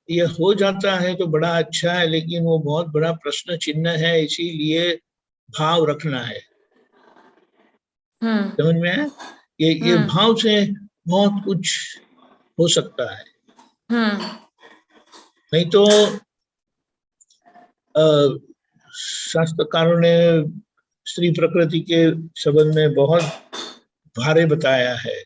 Speaker 1: ये हो जाता है तो बड़ा अच्छा है, लेकिन वो बहुत बड़ा प्रश्न चिन्ह है, इसीलिए भाव रखना है। समझ में है? ये भाव से बहुत कुछ हो सकता है। नहीं तो शास्त्रकारों ने स्त्री प्रकृति के संबंध में बहुत भारे बताया है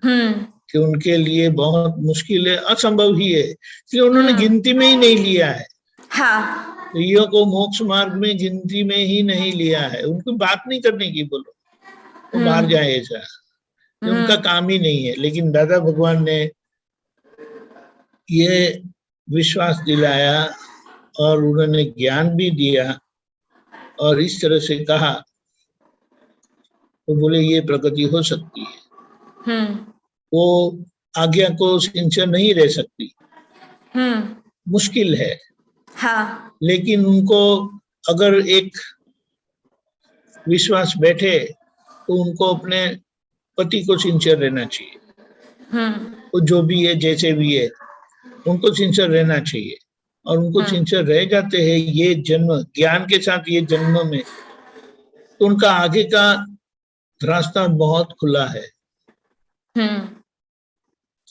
Speaker 1: कि उनके लिए बहुत मुश्किल है, असंभव ही है, इसलिए उन्होंने गिनती में ही नहीं लिया है। स्त्रियों को मोक्ष मार्ग में गिनती में ही नहीं लिया है। उनको बात नहीं करने की, बोलो वो बाहर जाए, ऐसा ये उनका काम ही नहीं है। लेकिन दादा भगवान ने ये विश्वास दिलाया और उन्होंने ज्ञान भी दिया और इस तरह से कहा, तो बोले ये प्रगति हो सकती है। वो आज्ञा को सिंचन नहीं रह सकती, मुश्किल है। लेकिन उनको अगर एक विश्वास बैठे तो उनको अपने पति को सिंचर रहना चाहिए। वो जो भी है, जैसे भी है, उनको सिंचर रहना चाहिए। और उनको सिंचर रह जाते हैं ये जन्म ज्ञान के साथ, ये जन्म में, तो उनका आगे का रास्ता बहुत खुला है।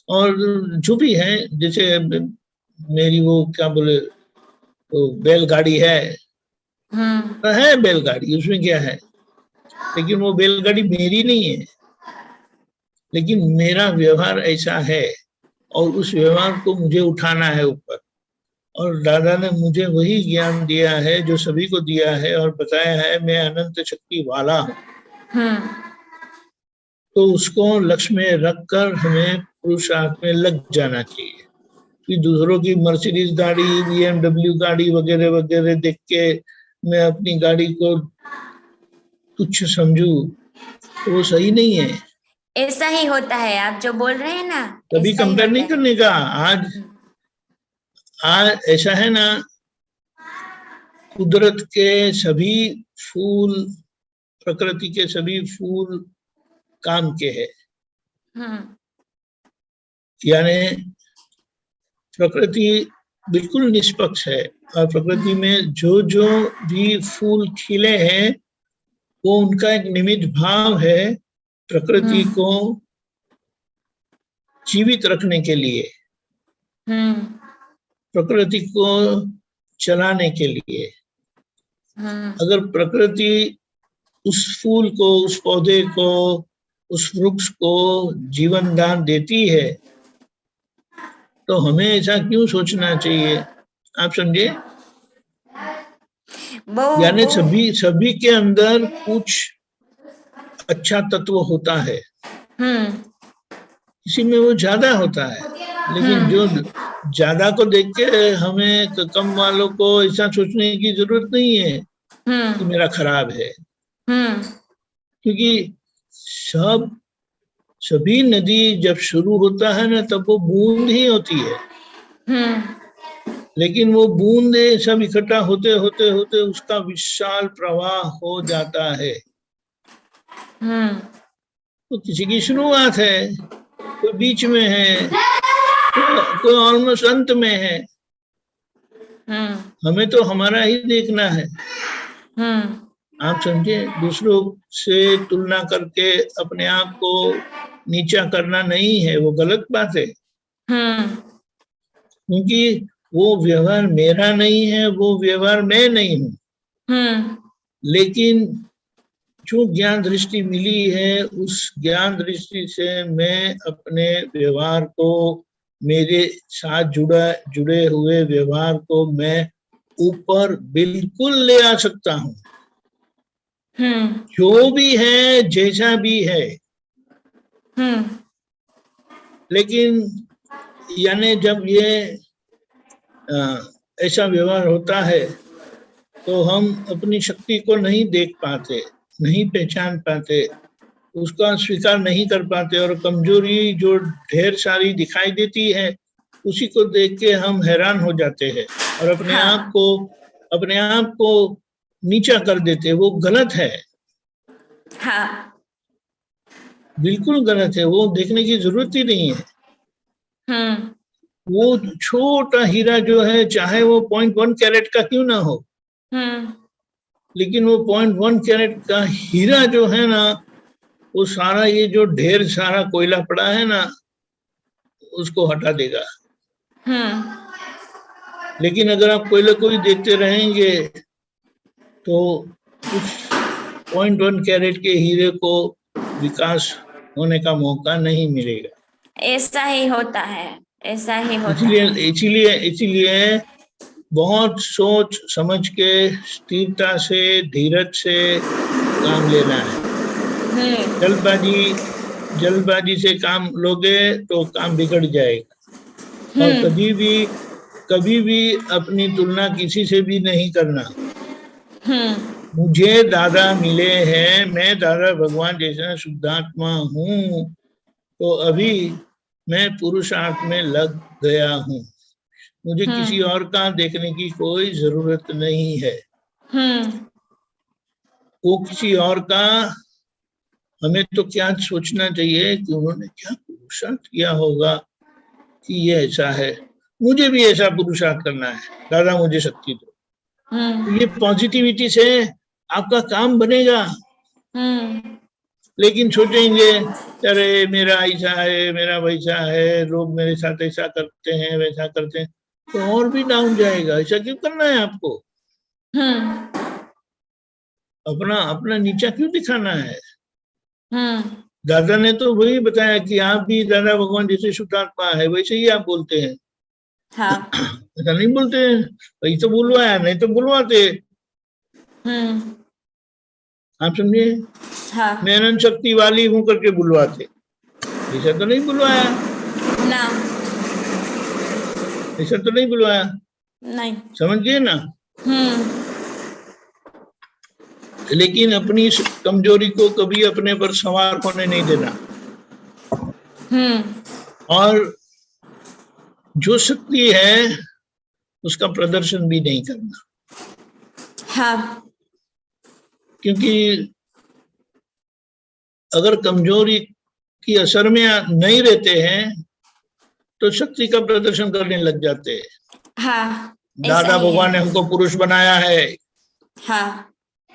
Speaker 1: और जो भी है, जैसे मेरी वो क्या बोले, तो बैलगाड़ी है बैलगाड़ी, उसमें क्या है, लेकिन वो बैलगाड़ी मेरी नहीं है, लेकिन मेरा व्यवहार ऐसा है और उस व्यवहार को मुझे उठाना है ऊपर। और दादा ने मुझे वही ज्ञान दिया है जो सभी को दिया है और बताया है, मैं अनंत शक्ति वाला हूँ। तो उसको लक्ष्य में रखकर हमें पुरुषार्थ में लग जाना चाहिए। कि दूसरों की मर्सिडीज गाड़ी, BMW गाड़ी वगैरह वगैरह देख के मैं अपनी गाड़ी को तुच्छ समझू, तो वो सही नहीं है।
Speaker 4: ऐसा ही होता है, आप जो बोल रहे हैं ना,
Speaker 1: कभी कंपेयर नहीं करने का। आज ऐसा है ना, कुदरत के सभी फूल, प्रकृति के सभी फूल काम के हैं। यानी प्रकृति बिल्कुल निष्पक्ष है और प्रकृति में जो जो भी फूल खिले हैं वो उनका एक निमित्त भाव है प्रकृति को जीवित रखने के लिए, प्रकृति को चलाने के लिए। अगर प्रकृति उस फूल को, उस पौधे को, उस वृक्ष को जीवन दान देती है तो हमें ऐसा क्यों सोचना चाहिए? आप समझे? यानी सभी के अंदर कुछ अच्छा तत्व होता है, किसी में वो ज्यादा होता है, लेकिन जो ज्यादा को देख के हमें कम वालों को ऐसा सोचने की जरूरत नहीं है कि मेरा खराब है, क्योंकि सभी नदी जब शुरू होता है ना तब वो बूंद ही होती है, लेकिन वो बूंदे सब इकट्ठा होते होते होते उसका विशाल प्रवाह हो जाता है। तो किसी की शुरुआत है, कोई बीच में है, कोई ऑलमोस्ट अंत में है। हमें तो हमारा ही देखना है। आप समझे, दूसरों से तुलना करके अपने आप को नीचा करना नहीं है, वो गलत बात है। क्योंकि वो व्यवहार मेरा नहीं है, वो व्यवहार मैं नहीं हूँ। लेकिन जो ज्ञान दृष्टि मिली है उस ज्ञान दृष्टि से मैं अपने व्यवहार को, मेरे साथ जुड़े हुए व्यवहार को मैं ऊपर बिल्कुल ले आ सकता हूँ। जो भी है, जैसा भी है। लेकिन यानी जब ये ऐसा व्यवहार होता है तो हम अपनी शक्ति को नहीं देख पाते, नहीं पहचान पाते, उसका स्वीकार नहीं कर पाते, और कमजोरी जो ढेर सारी दिखाई देती है उसी को देख के हम हैरान हो जाते हैं और अपने आप को नीचा कर देते हैं। वो गलत है। बिल्कुल गलत है, वो देखने की जरूरत ही नहीं है। वो छोटा हीरा जो है, चाहे वो 0.1 कैरेट का क्यों ना हो, लेकिन वो 0.1 कैरेट का हीरा जो है ना, वो सारा ये जो ढेर सारा कोयला पड़ा है ना, उसको हटा देगा। लेकिन अगर आप कोयले को ही देखते रहेंगे तो उस 0.1 कैरेट के हीरे को विकास होने का मौका नहीं मिलेगा।
Speaker 4: ऐसा ही होता है, ऐसा ही होता है।
Speaker 1: इसीलिए बहुत सोच समझ के, स्थिरता से, धीरज से काम लेना है। जल्दबाजी से काम लोगे तो काम बिगड़ जाएगा। और कभी भी अपनी तुलना किसी से भी नहीं करना। मुझे दादा मिले हैं, मैं दादा भगवान जैसा शुद्धात्मा हूँ, तो अभी मैं पुरुषार्थ में लग गया हूँ। मुझे किसी और का देखने की कोई जरूरत नहीं है। वो किसी और का, हमें तो क्या सोचना चाहिए कि उन्होंने क्या पुरुषार्थ किया होगा कि ये ऐसा है, मुझे भी ऐसा पुरुषार्थ करना है, दादा मुझे शक्ति दो। तो ये पॉजिटिविटी से आपका काम बनेगा। लेकिन सोचेंगे अरे मेरा ऐसा है, मेरा वैसा है, लोग मेरे साथ ऐसा करते हैं, वैसा करते हैं, तो और भी डाउन जाएगा। ऐसा क्यों करना है आपको? अपना नीचा क्यों दिखाना है? दादा ने तो वही बताया कि आप भी दादा भगवान जैसे शुद्धात्मा है, वैसे ही आप बोलते हैं। ऐसा नहीं बोलते हैं, वही तो बुलवाया, नहीं तो बुलवाते। आप समझे? मैं अनंत शक्ति वाली हूँ करके बुलवाते, ऐसा तो नहीं बुलवाया
Speaker 4: ना,
Speaker 1: ऐसा तो नहीं बुलवाया,
Speaker 4: नहीं,
Speaker 1: समझ गए ना? लेकिन अपनी कमजोरी को कभी अपने पर सवार होने नहीं देना, और जो शक्ति है उसका प्रदर्शन भी नहीं करना। क्योंकि अगर कमजोरी की असर में नहीं रहते हैं तो शक्ति का प्रदर्शन करने लग जाते हैं। दादा भगवान ने हमको पुरुष बनाया है।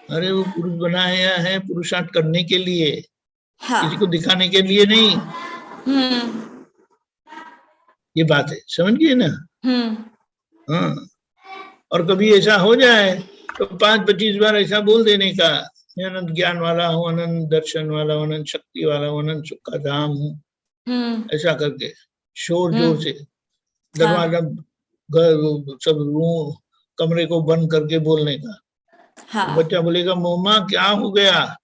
Speaker 1: अरे वो पुरुष बनाया है पुरुषार्थ करने के लिए, किसी को दिखाने के लिए नहीं। ये बात है, समझ गए ना? हाँ। और कभी ऐसा हो जाए तो 5-25 बार ऐसा बोल देने का, मैं अनंत ज्ञान वाला हूँ, अनंत दर्शन वाला हूँ, अनंत शक्ति वाला हूँ, अनंत सुख का धाम हूँ, ऐसा करके शोर जोर से दरवाजा सब रूम कमरे को बंद करके बोलने का। तो बच्चा बोलेगा मम्मा क्या हो गया?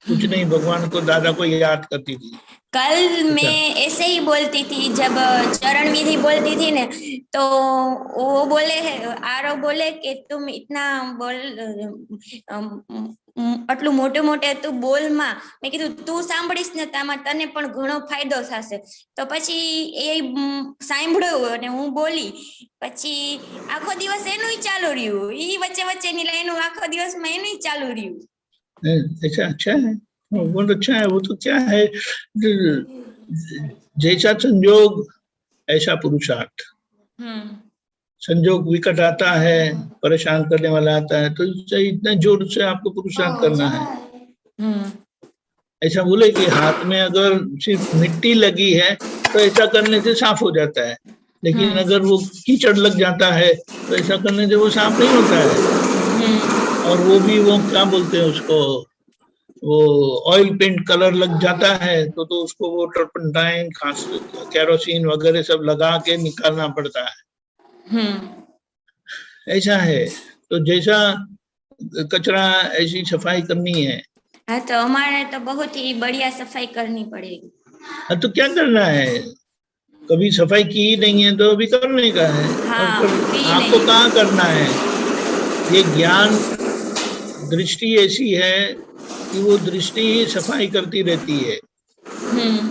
Speaker 1: कुछ नहीं, भगवान को दादा को याद करती थी।
Speaker 4: कल मैं ऐसे ही बोलती थी, जब चरण विधि बोलती थी ने, तो वो बोले आरव बोले कि तुम इतना बोल આટલું મોટે મોટે તું બોલમાં, મેં કીધું તું સાંભળીશ ને તામાં તને પણ ઘણો ફાયદો થશે. તો પછી એ સાંભળ્યું અને હું બોલી, પછી આખો દિવસ એનું ચાલુ રહ્યું, ઈ વચ્ચે વચ્ચેની લાઈનો આખો દિવસમાં એનું ચાલુ રહ્યું.
Speaker 1: ऐसा अच्छा है, बहुत अच्छा है। वो तो क्या है, जैसा संयोग ऐसा पुरुषार्थ। संयोग विकट आता है, परेशान करने वाला आता है, तो इतना जोर से आपको पुरुषार्थ करना है। ऐसा बोले कि हाथ में अगर सिर्फ मिट्टी लगी है तो ऐसा करने से साफ हो जाता है, लेकिन अगर वो कीचड़ लग जाता है तो ऐसा करने से वो साफ नहीं होता है। और वो भी वो क्या बोलते हैं उसको, वो ऑयल पेंट कलर लग जाता है तो उसको वो टर्पंटाइन, केरोसिन वगैरह सब लगा के निकालना पड़ता है। ऐसा है, तो जैसा कचरा ऐसी सफाई करनी है।
Speaker 4: हाँ, तो हमारे तो बहुत ही बढ़िया सफाई करनी पड़ेगी।
Speaker 1: हाँ, तो क्या करना है, कभी सफाई की ही नहीं है तो अभी करने का है।
Speaker 4: हाँ,
Speaker 1: आपको कहाँ करना है, ये ज्ञान दृष्टि ऐसी है कि वो दृष्टि ही सफाई करती रहती है।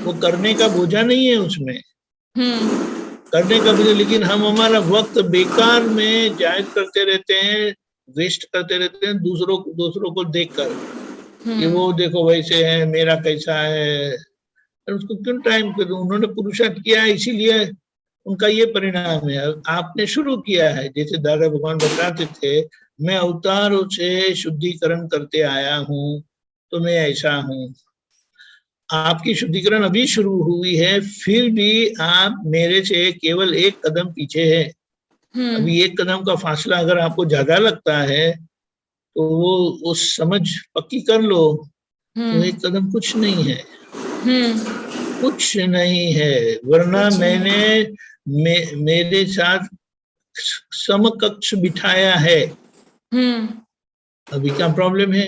Speaker 1: वो करने का बोझा नहीं है उसमें, करने का बोझा, लेकिन हम हमारा वक्त बेकार में जायज करते रहते हैं, वेस्ट करते रहते हैं दूसरों को देखकर कि वो देखो वैसे है, मेरा कैसा है, उसको क्यों टाइम कर। उन्होंने पुरुषार्थ किया है, इसीलिए उनका ये परिणाम है। आपने शुरू किया है, जैसे दादा भगवान बताते थे, मैं अवतारों से शुद्धिकरण करते आया हूँ, तो मैं ऐसा हूँ। आपकी शुद्धिकरण अभी शुरू हुई है, फिर भी आप मेरे से केवल एक कदम पीछे है। अभी एक कदम का फासला अगर आपको ज्यादा लगता है तो वो समझ पक्की कर लो, तो एक कदम कुछ नहीं है, कुछ नहीं है। वरना मैंने मेरे साथ समकक्ष बिठाया है। अभी क्या प्रॉब्लम है,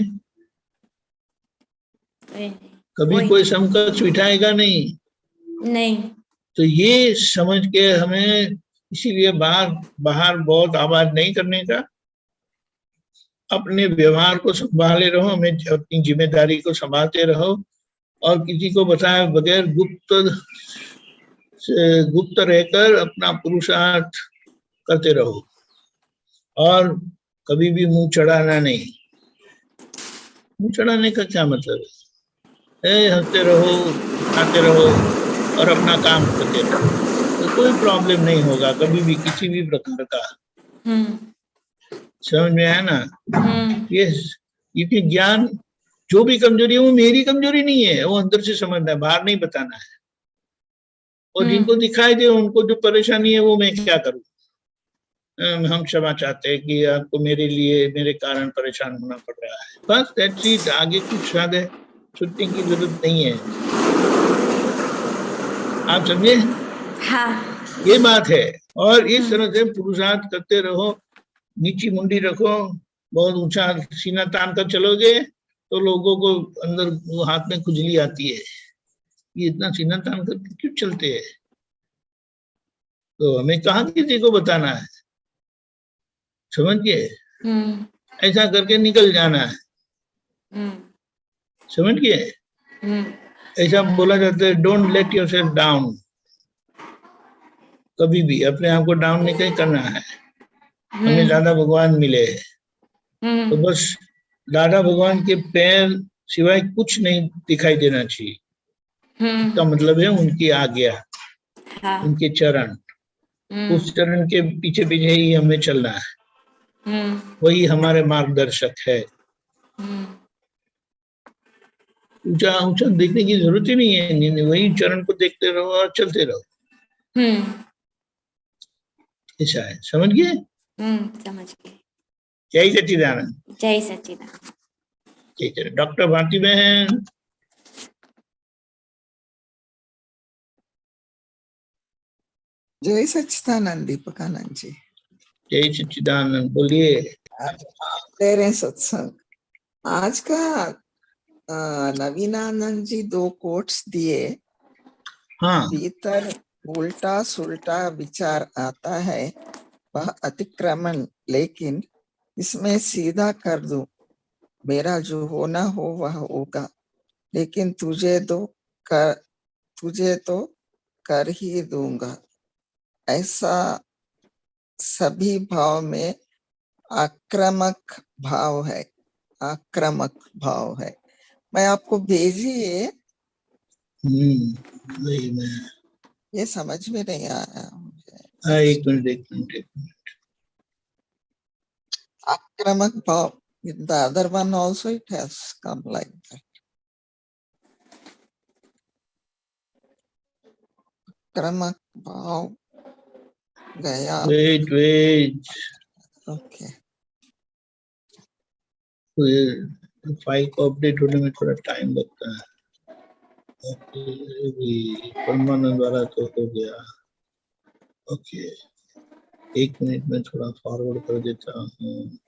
Speaker 1: कभी कोई समकक्ष बिठाएगा नहीं। तो ये समझ के हमें, इसीलिए बाहर बहुत आवाज नहीं करने का, अपने व्यवहार को संभाले रहो, हमें अपनी जिम्मेदारी को संभालते रहो, और किसी को बताए बगैर गुप्त रहकर अपना पुरुषार्थ करते रहो, और कभी भी मुंह चढ़ाना नहीं। मुंह चढ़ाने का क्या मतलब है, हंसते रहो, खाते रहो और अपना काम करते रहो, तो कोई प्रॉब्लम नहीं होगा कभी भी, किसी भी प्रकार का। समझ में आया ना? यस, ये ज्ञान जो भी कमजोरी है वो मेरी कमजोरी नहीं है, वो अंदर से समझना है, बाहर नहीं बताना है। और जिनको दिखाई दे उनको जो परेशानी है वो मैं क्या करूं। हम क्षमा चाहते हैं कि आपको मेरे लिए, मेरे कारण परेशान होना पड़ रहा है, बस दैट्स इट। आगे कुछ ज्यादा सोचने की जरूरत नहीं है। आप समझे?
Speaker 4: हाँ,
Speaker 1: ये बात है। और इस तरह से पुरुषार्थ करते रहो, नीची मुंडी रखो, बहुत ऊंचा सीना तान कर चलोगे तो लोगों को अंदर हाथ में खुजली आती है, ये इतना सीना तान कर क्यों चलते हैं। तो हमें कहाँ किसी को बताना है, समझ गए? ऐसा करके निकल जाना है, समझ गए? ऐसा बोला जाता है, डोंट लेट योरसेल्फ डाउन। कभी भी अपने आप को डाउन नहीं करना है। हमें दादा भगवान मिले हैं, तो बस दादा भगवान के पैर सिवाय कुछ नहीं दिखाई देना चाहिए। इसका मतलब है उनकी आज्ञा, उनके चरण, उस चरण के पीछे पीछे ही हमें चलना है, वही हमारे मार्गदर्शक है। ऊंचा ऊंचा देखने की जरूरत ही नहीं है, वही चरण को देखते रहो और चलते रहो। ऐसा है, समझ गए?
Speaker 4: समझ गए।
Speaker 1: जय सच्चिदानंद।
Speaker 4: जय सच्चिदानंद।
Speaker 1: जय डॉक्टर भारती बहन।
Speaker 5: जय सच्चिदानंद दीपकानंद जी।
Speaker 1: जय सच्चिदानंद, बोलिए।
Speaker 5: तेरे सत्संग आज का नवीनानंद जी 2 कोट्स दिए।
Speaker 1: हाँ
Speaker 5: भीतर उल्टा सुल्टा विचार आता है वह अतिक्रमण, लेकिन इसमें सीधा कर दूं, मेरा जो होना हो वह होगा, लेकिन तुझे तो कर ही दूंगा। ऐसा सभी भाव में आक्रामक भाव है, आक्रामक भाव है। मैं आपको भेजिए,
Speaker 1: वही मैं,
Speaker 5: ये समझ में नहीं आया मुझे।
Speaker 1: एक मिनट।
Speaker 5: आक्रामक भाव, the other one also it has come like that. आक्रामक भाव गया।
Speaker 1: वेट
Speaker 5: ओके,
Speaker 1: फाइल को अपडेट होने में थोड़ा टाइम लगता है। परमानंद वाला तो हो गया। ओके, 1 मिनट में थोड़ा फॉरवर्ड कर देता हूँ।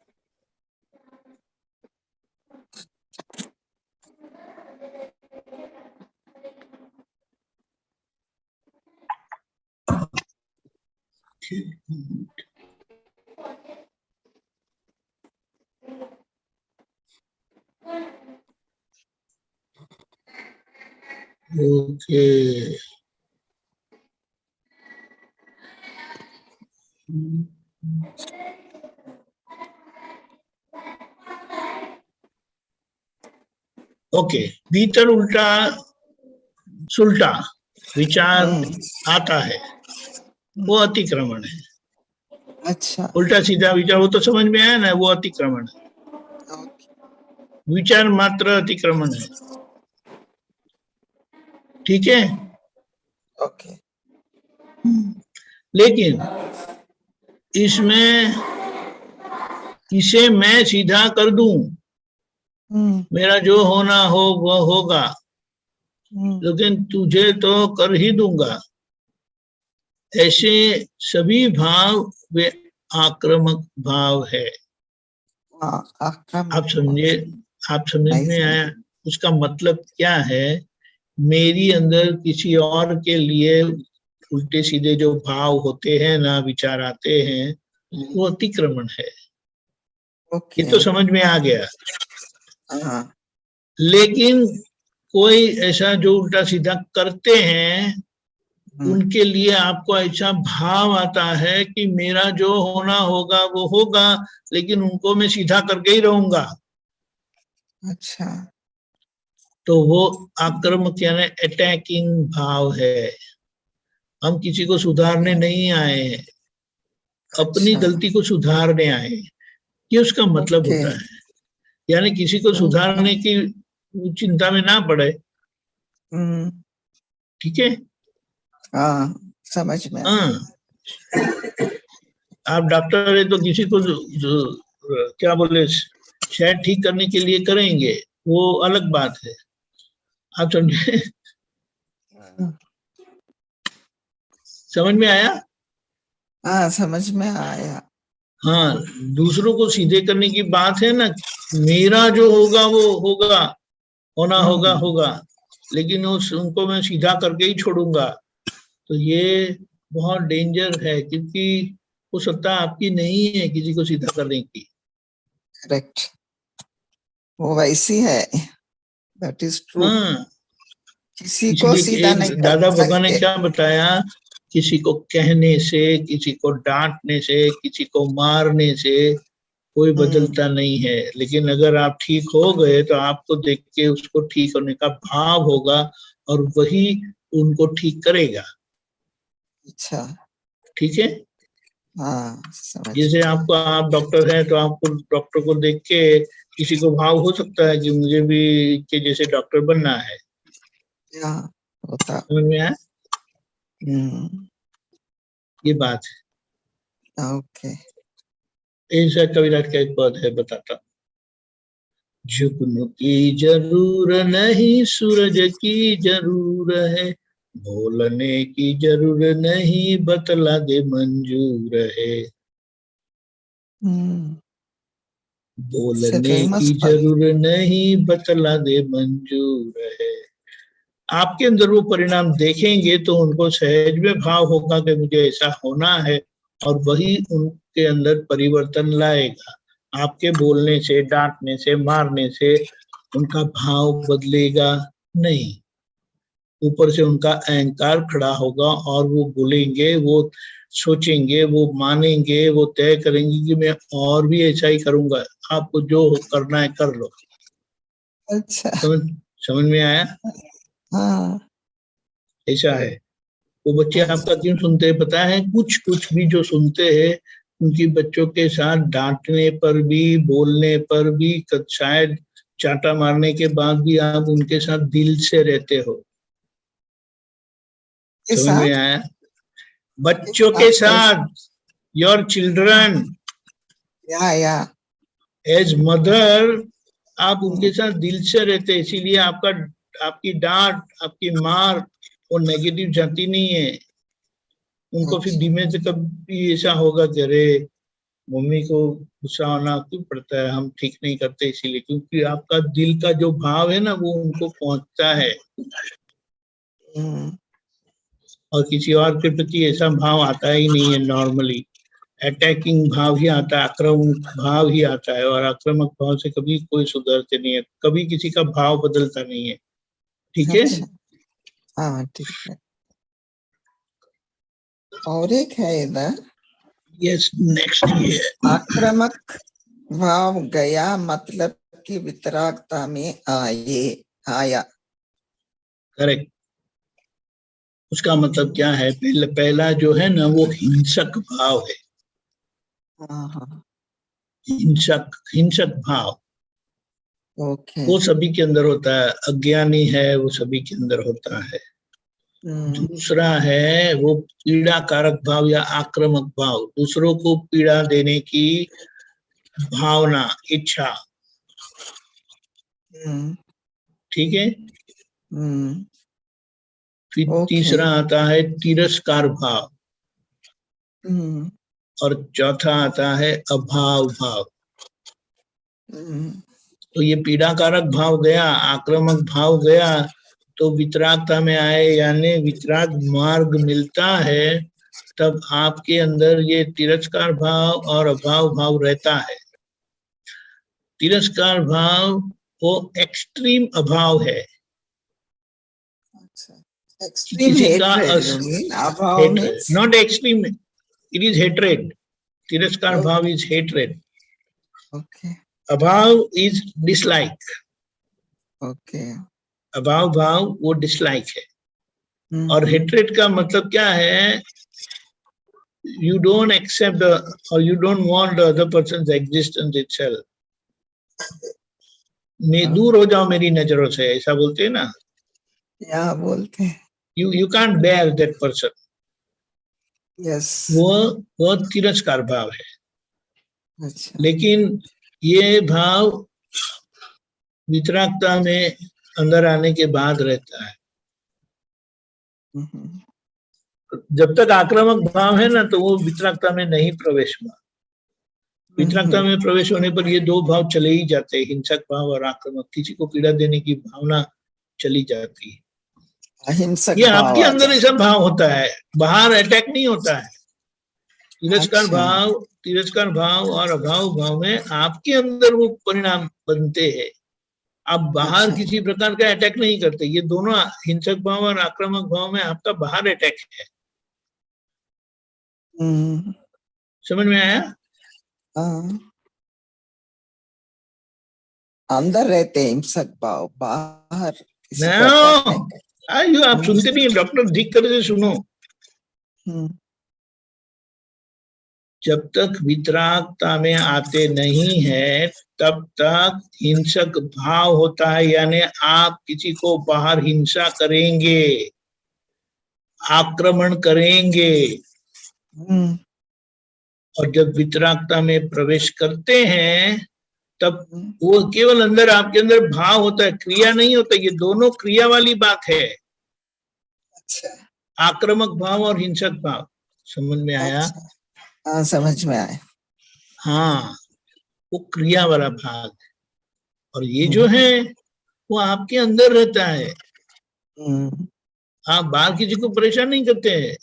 Speaker 1: ओके, ओके, भीतर उल्टा सुल्टा विचार आता है वो अतिक्रमण है।
Speaker 5: अच्छा,
Speaker 1: उल्टा सीधा विचार वो तो समझ में आया ना, वो अतिक्रमण है। विचार मात्र अतिक्रमण है। ठीक है,
Speaker 5: ओके।
Speaker 1: लेकिन इसमें इसे मैं सीधा कर दूं, मेरा जो होना हो वह होगा, लेकिन तुझे तो कर ही दूंगा। ऐसे सभी भाव वे आक्रामक भाव है। आप समझे? आप समझ में आया? उसका मतलब क्या है? मेरी अंदर किसी और के लिए उल्टे सीधे जो भाव होते हैं ना, विचार आते हैं, वो अतिक्रमण है। ये तो समझ में आ गया। लेकिन कोई ऐसा जो उल्टा सीधा करते हैं, उनके लिए आपको ऐसा भाव आता है कि मेरा जो होना होगा वो होगा, लेकिन उनको मैं सीधा करके ही रहूंगा।
Speaker 5: अच्छा,
Speaker 1: तो वो आक्रामक यानी अटैकिंग भाव है। हम किसी को सुधारने नहीं आए हैं, अपनी गलती को सुधारने आए हैं। ये उसका मतलब होता है। यानी किसी को सुधारने की चिंता में ना पड़े। ठीक है,
Speaker 5: हाँ, समझ में।
Speaker 1: हाँ, आप डॉक्टर है तो किसी को क्या बोले, शायद ठीक करने के लिए करेंगे, वो अलग बात है। आप समझे? समझ में आया?
Speaker 5: हाँ, समझ में आया।
Speaker 1: हाँ, दूसरों को सीधे करने की बात है ना, मेरा जो होगा वो होगा, होना होगा, लेकिन उनको मैं सीधा करके ही छोड़ूंगा। तो ये बहुत डेंजर है, क्योंकि वो सत्ता आपकी नहीं है किसी को सीधा करने की।
Speaker 5: करेक्ट, वो वैसी है। That is true.
Speaker 1: हाँ,
Speaker 5: किसी को सीधा नहीं कर
Speaker 1: दादा
Speaker 5: सकते।
Speaker 1: बाबा ने क्या बताया? किसी को कहने से, किसी को डांटने से, किसी को मारने से कोई बदलता नहीं है। लेकिन अगर आप ठीक हो गए तो आपको देख के उसको ठीक होने का भाव होगा, और वही उनको ठीक करेगा।
Speaker 5: अच्छा,
Speaker 1: ठीक है।
Speaker 5: हाँ, समझ।
Speaker 1: जैसे आपको, आप डॉक्टर हैं तो आपको डॉक्टर को देख के किसी को भाव हो सकता है कि मुझे भी के जैसे डॉक्टर बनना है।
Speaker 5: होता।
Speaker 1: समझ में आया? ये बात है।
Speaker 5: ओके।
Speaker 1: ऐसा कविराज का एक पद है, बताता। जुगनू की जरूर नहीं, सूरज की जरूर है, बोलने की जरूर नहीं, बतला दे मंजूर है। बोलने
Speaker 5: famous
Speaker 1: की
Speaker 5: part.
Speaker 1: जरूरत नहीं, बतला दे मंजूर है। आपके अंदर वो परिणाम देखेंगे तो उनको सहज में भाव होगा कि मुझे ऐसा होना है, और वही उनके अंदर परिवर्तन लाएगा। आपके बोलने से, डांटने से, मारने से उनका भाव बदलेगा नहीं। ऊपर से उनका अहंकार खड़ा होगा और वो बोलेंगे, वो सोचेंगे, वो मानेंगे, वो तय करेंगे कि मैं और भी ऐसा ही करूंगा। आपको जो करना है कर लो।
Speaker 5: अच्छा,
Speaker 1: समझ में आया?
Speaker 5: हाँ,
Speaker 1: ऐसा है। वो बच्चे
Speaker 5: अच्छा।
Speaker 1: आपका क्यों सुनते हैं पता है? कुछ कुछ भी जो सुनते हैं उनकी बच्चों के साथ डांटने पर भी, बोलने पर भी, शायद चाटा मारने के बाद भी आप उनके साथ दिल से रहते हो।
Speaker 5: के
Speaker 1: समझ में
Speaker 5: साथ
Speaker 1: आया? बच्चों के साथ, योर चिल्ड्रन
Speaker 5: या
Speaker 1: एज मदर, आप उनके साथ दिल से रहते हैं, इसीलिए आपकी डांट, आपकी मार वो नेगेटिव जाती नहीं है। उनको फिर धीमे से कभी ऐसा होगा कि अरे मम्मी को गुस्सा आना क्यों पड़ता है, हम ठीक नहीं करते इसीलिए, क्योंकि आपका दिल का जो भाव है ना वो उनको पहुंचता है। और किसी और के प्रति ऐसा भाव आता ही नहीं है। नॉर्मली अटैकिंग भाव ही आता है, आक्रामक भाव ही आता है, और आक्रामक भाव से कभी कोई सुधरते नहीं है, कभी किसी का भाव बदलता नहीं है। ठीक है?
Speaker 5: हाँ, ठीक है। और एक है इधर,
Speaker 1: यस, नेक्स्ट ये
Speaker 5: आक्रामक भाव गया मतलब कि वितरागता में आया।
Speaker 1: करेक्ट। उसका मतलब क्या है? पहला जो है ना वो हिंसक भाव है।
Speaker 5: हाँ,
Speaker 1: हिंसक भाव
Speaker 5: ओके।
Speaker 1: वो सभी के अंदर होता है। अज्ञानी है वो सभी के अंदर होता है। दूसरा है वो पीड़ाकारक भाव या आक्रामक भाव, दूसरों को पीड़ा देने की भावना, इच्छा। ठीक है? फिर तीसरा आता है तिरस्कार भाव, और चौथा आता है अभाव भाव। तो ये पीड़ाकारक भाव गया, आक्रामक भाव गया, तो वितरागता में आए, यानी वितराग मार्ग मिलता है, तब आपके अंदर ये तिरस्कार भाव और अभाव भाव रहता है। तिरस्कार भाव वो एक्सट्रीम अभाव है। किसी का hatred, not extreme, it is hatred. तिरस्कार भाव इज हेट्रेड, अभाव इज डिसलाइक। अभाव भाव वो डिसलाइक है। और हेट्रेड का मतलब क्या है? You don't accept or you don't want the other person's existence itself. मैं दूर हो जाओ मेरी नजरों से, ऐसा बोलते हैं ना?
Speaker 5: या बोलते हैं।
Speaker 1: You can't bear that person.
Speaker 5: Yes.
Speaker 1: वो तिरस्कार भाव है।
Speaker 5: अच्छा।
Speaker 1: लेकिन ये भाव वितरागता में अंदर आने के बाद रहता है। जब तक आक्रामक भाव है ना तो वो वितरागता में नहीं प्रवेश हुआ। वितरागता में प्रवेश होने पर ये दो भाव चले ही जाते हैं, हिंसक भाव और आक्रामक। किसी को पीड़ा देने की भावना चली जाती है।
Speaker 5: अहिंसक
Speaker 1: ये आपके अंदर ऐसा भाव होता है, बाहर अटैक नहीं होता है। तिरस्कार भाव और अभाव भाव में आपके अंदर वो परिणाम बनते हैं। आप बाहर किसी प्रकार का अटैक नहीं करते। ये दोनों हिंसक भाव और आक्रामक भाव में आपका बाहर अटैक है। समझ में आया?
Speaker 5: अंदर रहते हैं हिंसक भाव, बाहर
Speaker 1: आइयो, आप सुनते नहीं, डॉक्टर ठीक तरह से सुनो। जब तक वितरागता में आते नहीं है तब तक हिंसक भाव होता है, यानी आप किसी को बाहर हिंसा करेंगे, आक्रमण करेंगे। और जब वितरागता में प्रवेश करते हैं तब वो केवल अंदर, आपके अंदर भाव होता है, क्रिया नहीं होता। ये दोनों क्रिया वाली बात है। आक्रामक भाव और हिंसक भाव। समझ में आया?
Speaker 5: समझ में आया।
Speaker 1: हाँ, वो क्रिया वाला भाग, और ये जो है वो आपके अंदर रहता है। आप बाहर किसी को परेशान नहीं करते हैं,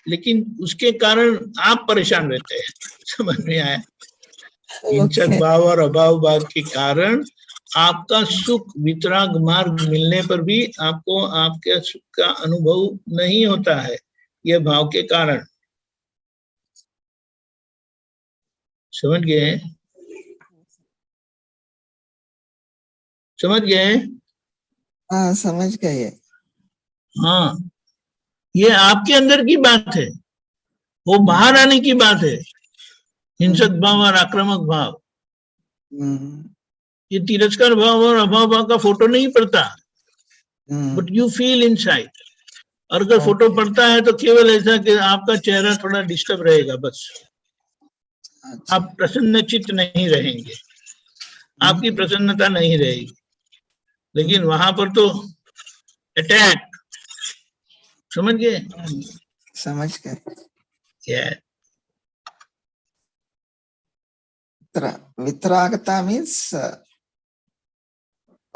Speaker 1: लेकिन उसके कारण आप परेशान रहते हैं। समझ में आया? हिंसक भाव और अभाव भाव के कारण आपका सुख वितराग मार्ग मिलने पर भी आपको आपके सुख का अनुभव नहीं होता है, यह भाव के कारण। समझ गए? समझ गए?
Speaker 5: हाँ, समझ गए।
Speaker 1: हाँ, ये आपके अंदर की बात है, वो बाहर आने की बात है। हिंसक भाव और आक्रामक भाव, ये तिरस्कार भाव और अभाव भाव का फोटो नहीं पड़ता, बट यू फील इनसाइड। और अगर फोटो पड़ता है तो केवल ऐसा कि आपका चेहरा थोड़ा डिस्टर्ब रहेगा, बस। आप प्रसन्नचित्त नहीं रहेंगे, आपकी प्रसन्नता नहीं रहेगी। लेकिन वहां पर तो अटैक। समझ गए?
Speaker 5: समझ गए।
Speaker 1: Yeah.
Speaker 5: Vitragata means out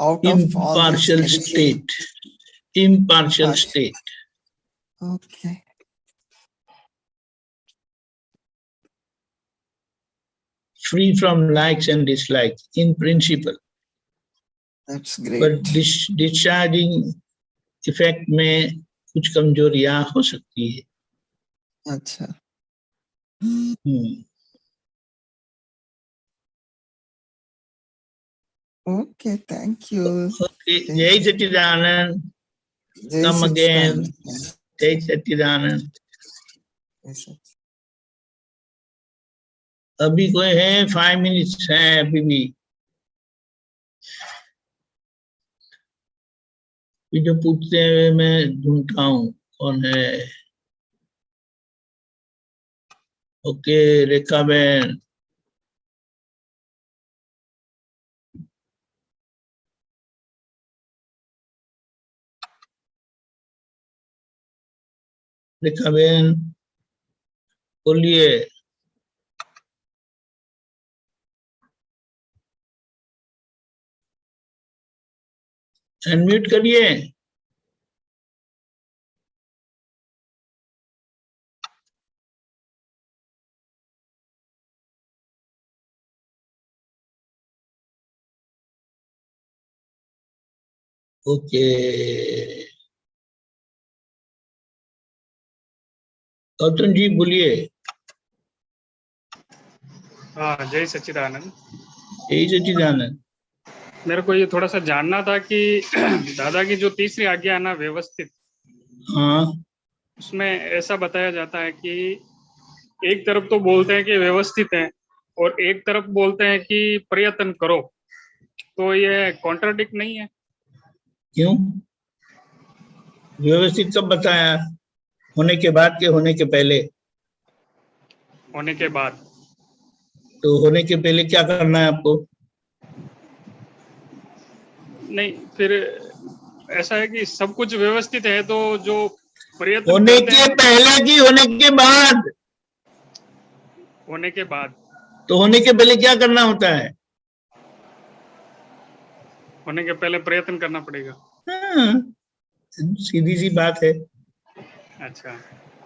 Speaker 5: of all these
Speaker 1: Impartial
Speaker 5: negative.
Speaker 1: state. Impartial state.
Speaker 5: Okay.
Speaker 1: Free from likes and dislikes in principle.
Speaker 5: That's great.
Speaker 1: But discharging effect में कुछ कमजोरियां हो सकती है।
Speaker 5: अच्छा। Okay, thank you.
Speaker 1: Okay, Jai Satchidanand. Come again. Jai Satchidanand. अभी कोई है? 5 मिनट्स है अभी भी। जो पूछते हैं मैं ढूंढता हूँ कौन है। ओके, रेखा बहन। रेखा बहन बोलिए। अनम्यूट करिए। ओके, गौतम जी बोलिए।
Speaker 6: हाँ, जय सच्चिदानंद।
Speaker 1: जय सच्चिदानंद।
Speaker 6: मेरे को ये थोड़ा सा जानना था कि दादा की जो तीसरी आज्ञा है ना, व्यवस्थित,
Speaker 1: हाँ,
Speaker 6: उसमें ऐसा बताया जाता है कि एक तरफ तो बोलते हैं कि व्यवस्थित है और एक तरफ बोलते हैं कि प्रयत्न करो, तो ये कॉन्ट्राडिक्ट नहीं है?
Speaker 1: क्यों? व्यवस्थित कब बताया? होने के बाद के होने के पहले?
Speaker 6: होने के बाद।
Speaker 1: तो होने के पहले क्या करना है आपको?
Speaker 6: नहीं, फिर ऐसा है कि सब कुछ व्यवस्थित है, तो जो प्रयत्न
Speaker 1: होने
Speaker 6: करते
Speaker 1: के
Speaker 6: हैं,
Speaker 1: पहले की होने के बाद?
Speaker 6: होने के बाद।
Speaker 1: तो होने के पहले क्या करना होता है?
Speaker 6: होने के पहले प्रयत्न करना पड़ेगा।
Speaker 1: हाँ, सीधी सी बात है।
Speaker 6: अच्छा।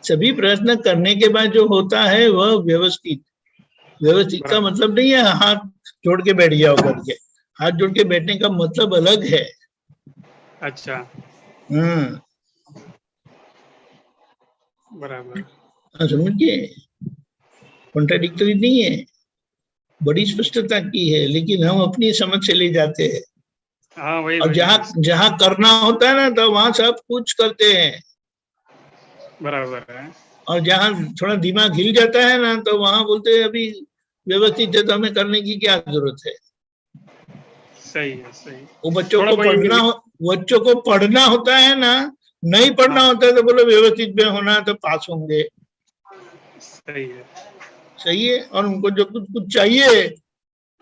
Speaker 1: सभी प्रयत्न करने के बाद जो होता है वह व्यवस्थित। व्यवस्थित का मतलब नहीं है हाथ जोड़ के बैठ जाओ करके। हाथ जोड़ के बैठने का मतलब अलग है।
Speaker 6: अच्छा, बराबर।
Speaker 1: समझिए, कॉन्ट्राडिक्टरी नहीं है, बड़ी स्पष्टता की है, लेकिन हम अपनी समझ से ले जाते हैं।
Speaker 6: हाँ, वही।
Speaker 1: और जहाँ करना होता है ना, तो वहां सब कुछ करते हैं।
Speaker 6: बराबर है।
Speaker 1: और जहाँ थोड़ा दिमाग हिल जाता है ना, तो वहां बोलते हैं अभी व्यवस्थित है तो हमें करने की क्या जरूरत है।
Speaker 6: सही है, सही।
Speaker 1: वो बच्चों को पढ़ना होता है ना, नहीं पढ़ना होता है तो बोलो व्यवस्थित में होना तो पास होंगे।
Speaker 6: सही है।
Speaker 1: सही है। और उनको जो कुछ चाहिए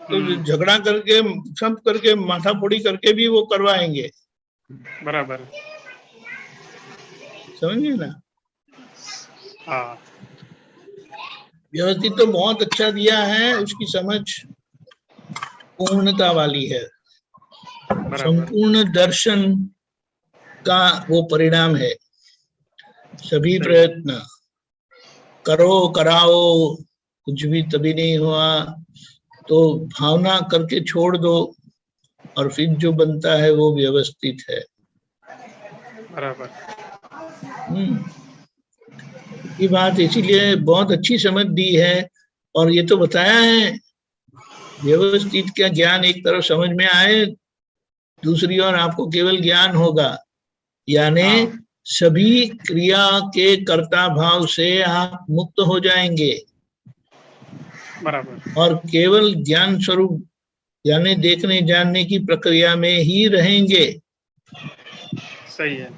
Speaker 1: तो झगड़ा करके सब करके माथा फोड़ी करके भी वो करवाएंगे।
Speaker 6: बराबर।
Speaker 1: समझिए ना?
Speaker 6: हाँ।
Speaker 1: व्यवस्थित तो बहुत अच्छा दिया है, उसकी समझ पूर्णता वाली है,
Speaker 6: बराबर
Speaker 1: संपूर्ण दर्शन का वो परिणाम है। सभी
Speaker 6: सही।
Speaker 1: प्रयत्न करो कराओ, कुछ भी तभी नहीं हुआ तो भावना करके छोड़ दो, और फिर जो बनता है वो व्यवस्थित है।
Speaker 6: बराबर
Speaker 1: ये बात इसीलिए बहुत अच्छी समझ दी है। और ये तो बताया है, व्यवस्थित का ज्ञान एक तरफ समझ में आए, दूसरी ओर आपको केवल ज्ञान होगा, यानी
Speaker 6: हाँ।
Speaker 1: सभी क्रिया के कर्ता भाव से आप मुक्त हो जाएंगे
Speaker 6: बराबर
Speaker 1: और केवल ज्ञान स्वरूप यानी देखने जानने की प्रक्रिया में ही रहेंगे।
Speaker 6: सही है।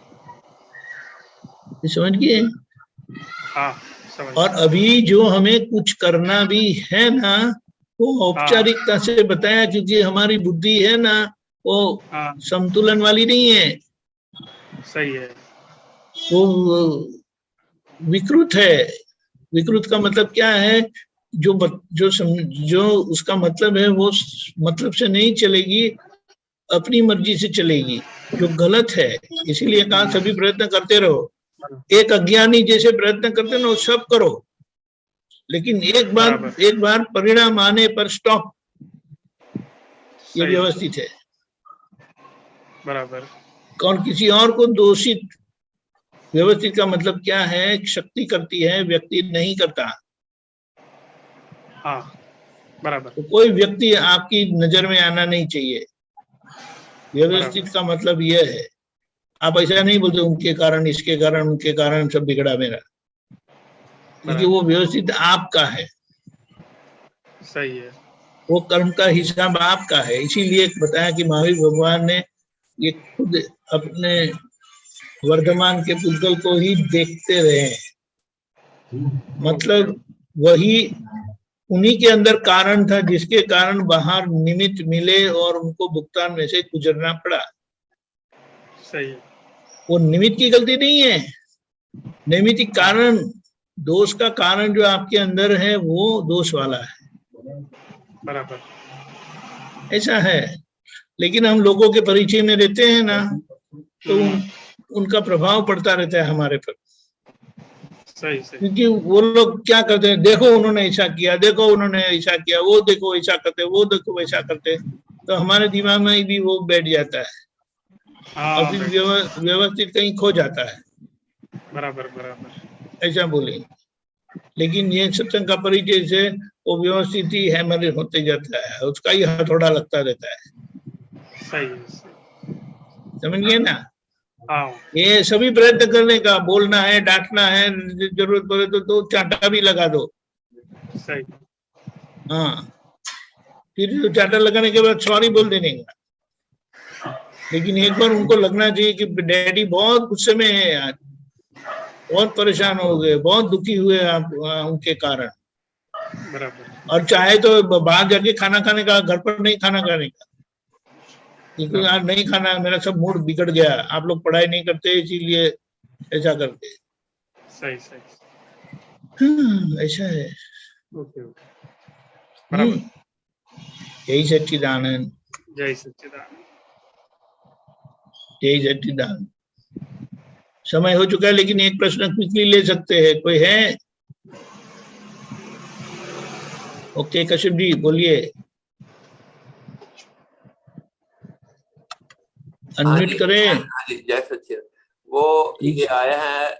Speaker 1: ये समझ गए?
Speaker 6: हाँ समझ
Speaker 1: और अभी जो हमें कुछ करना भी है ना, वो औपचारिकता से बताया, क्योंकि हमारी बुद्धि है ना वो
Speaker 6: हाँ
Speaker 1: संतुलन वाली नहीं है,
Speaker 6: सही है।
Speaker 1: वो विकृत है। विकृत का मतलब क्या है? जो उसका मतलब है वो मतलब से नहीं चलेगी, अपनी मर्जी से चलेगी, जो गलत है। इसीलिए कहा सभी प्रयत्न करते रहो। एक अज्ञानी जैसे प्रयत्न करते ना, वो सब करो, लेकिन एक बार परिणाम आने पर स्टॉप। ये
Speaker 6: सही।
Speaker 1: व्यवस्थित है।
Speaker 6: बराबर
Speaker 1: कौन किसी और को दोषित, व्यवस्थित का मतलब क्या है? शक्ति करती है, व्यक्ति नहीं करता।
Speaker 6: हाँ बराबर
Speaker 1: तो कोई व्यक्ति आपकी नजर में आना नहीं चाहिए। व्यवस्थित का मतलब यह है, आप ऐसा नहीं बोलते उनके कारण, इसके कारण, उनके कारण सब बिगड़ा मेरा, क्योंकि वो व्यवस्थित आपका है,
Speaker 6: सही है।
Speaker 1: वो कर्म का हिसाब आपका है। इसीलिए बताया कि महावीर भगवान ने ये खुद अपने वर्धमान के पुतगल को ही देखते रहे, मतलब वही उन्हीं के अंदर कारण था जिसके कारण बाहर निमित्त मिले और उनको भुगतान में से गुजरना पड़ा।
Speaker 6: सही है।
Speaker 1: वो निमित्त की गलती नहीं है, नैमित्तिक कारण, दोष का कारण जो आपके अंदर है वो दोष वाला है।
Speaker 6: बराबर
Speaker 1: ऐसा है। लेकिन हम लोगों के परिचय में रहते हैं ना, तो उनका प्रभाव पड़ता रहता है हमारे पर।
Speaker 6: सही सही।
Speaker 1: क्योंकि वो लोग क्या करते हैं, देखो उन्होंने ऐसा किया, देखो उन्होंने ऐसा किया, वो देखो ऐसा करते, वो देखो वैसा करते, तो हमारे दिमाग में भी वो बैठ जाता है और फिर व्यवस्थित कहीं खो जाता है।
Speaker 6: बराबर बराबर
Speaker 1: ऐसा बोले। लेकिन ये सत्संग का परिचय से वो व्यवस्थित ही है, हमारे होते जाता है, उसका ही हथौड़ा लगता रहता है।
Speaker 6: सही है।
Speaker 1: समझ गए ना?
Speaker 6: हाँ
Speaker 1: ये सभी प्रयत्न करने का, बोलना है, डांटना है, जरूरत पड़े तो दो चांटा भी लगा दो।
Speaker 6: सही।
Speaker 1: हाँ, फिर चांटा लगाने के बाद सॉरी बोल देने का। लेकिन एक बार उनको लगना चाहिए कि डैडी बहुत गुस्से में है यार, बहुत परेशान हो गए, बहुत दुखी हुए आप उनके कारण।
Speaker 6: बराबर
Speaker 1: और चाहे तो बाहर जाके खाना खाने का, घर पर नहीं खाना खाने का, क्योंकि आज नहीं खाना, मेरा सब मूड बिगड़ गया, आप लोग पढ़ाई नहीं करते इसीलिए ऐसा करते।
Speaker 6: सही सही।
Speaker 1: ऐसा है।
Speaker 6: ओके ओके बराबर।
Speaker 1: यही सच्चिदानंद,
Speaker 6: जय सच्चिदानंद।
Speaker 1: यही सच्चिदानंद। समय हो चुका है, लेकिन एक प्रश्न क्विकली ले सकते हैं, कोई है? ओके कश्यप जी बोलिए, अनम्यूट करें।
Speaker 2: जय सच्चिदानंद। वो ये आया है,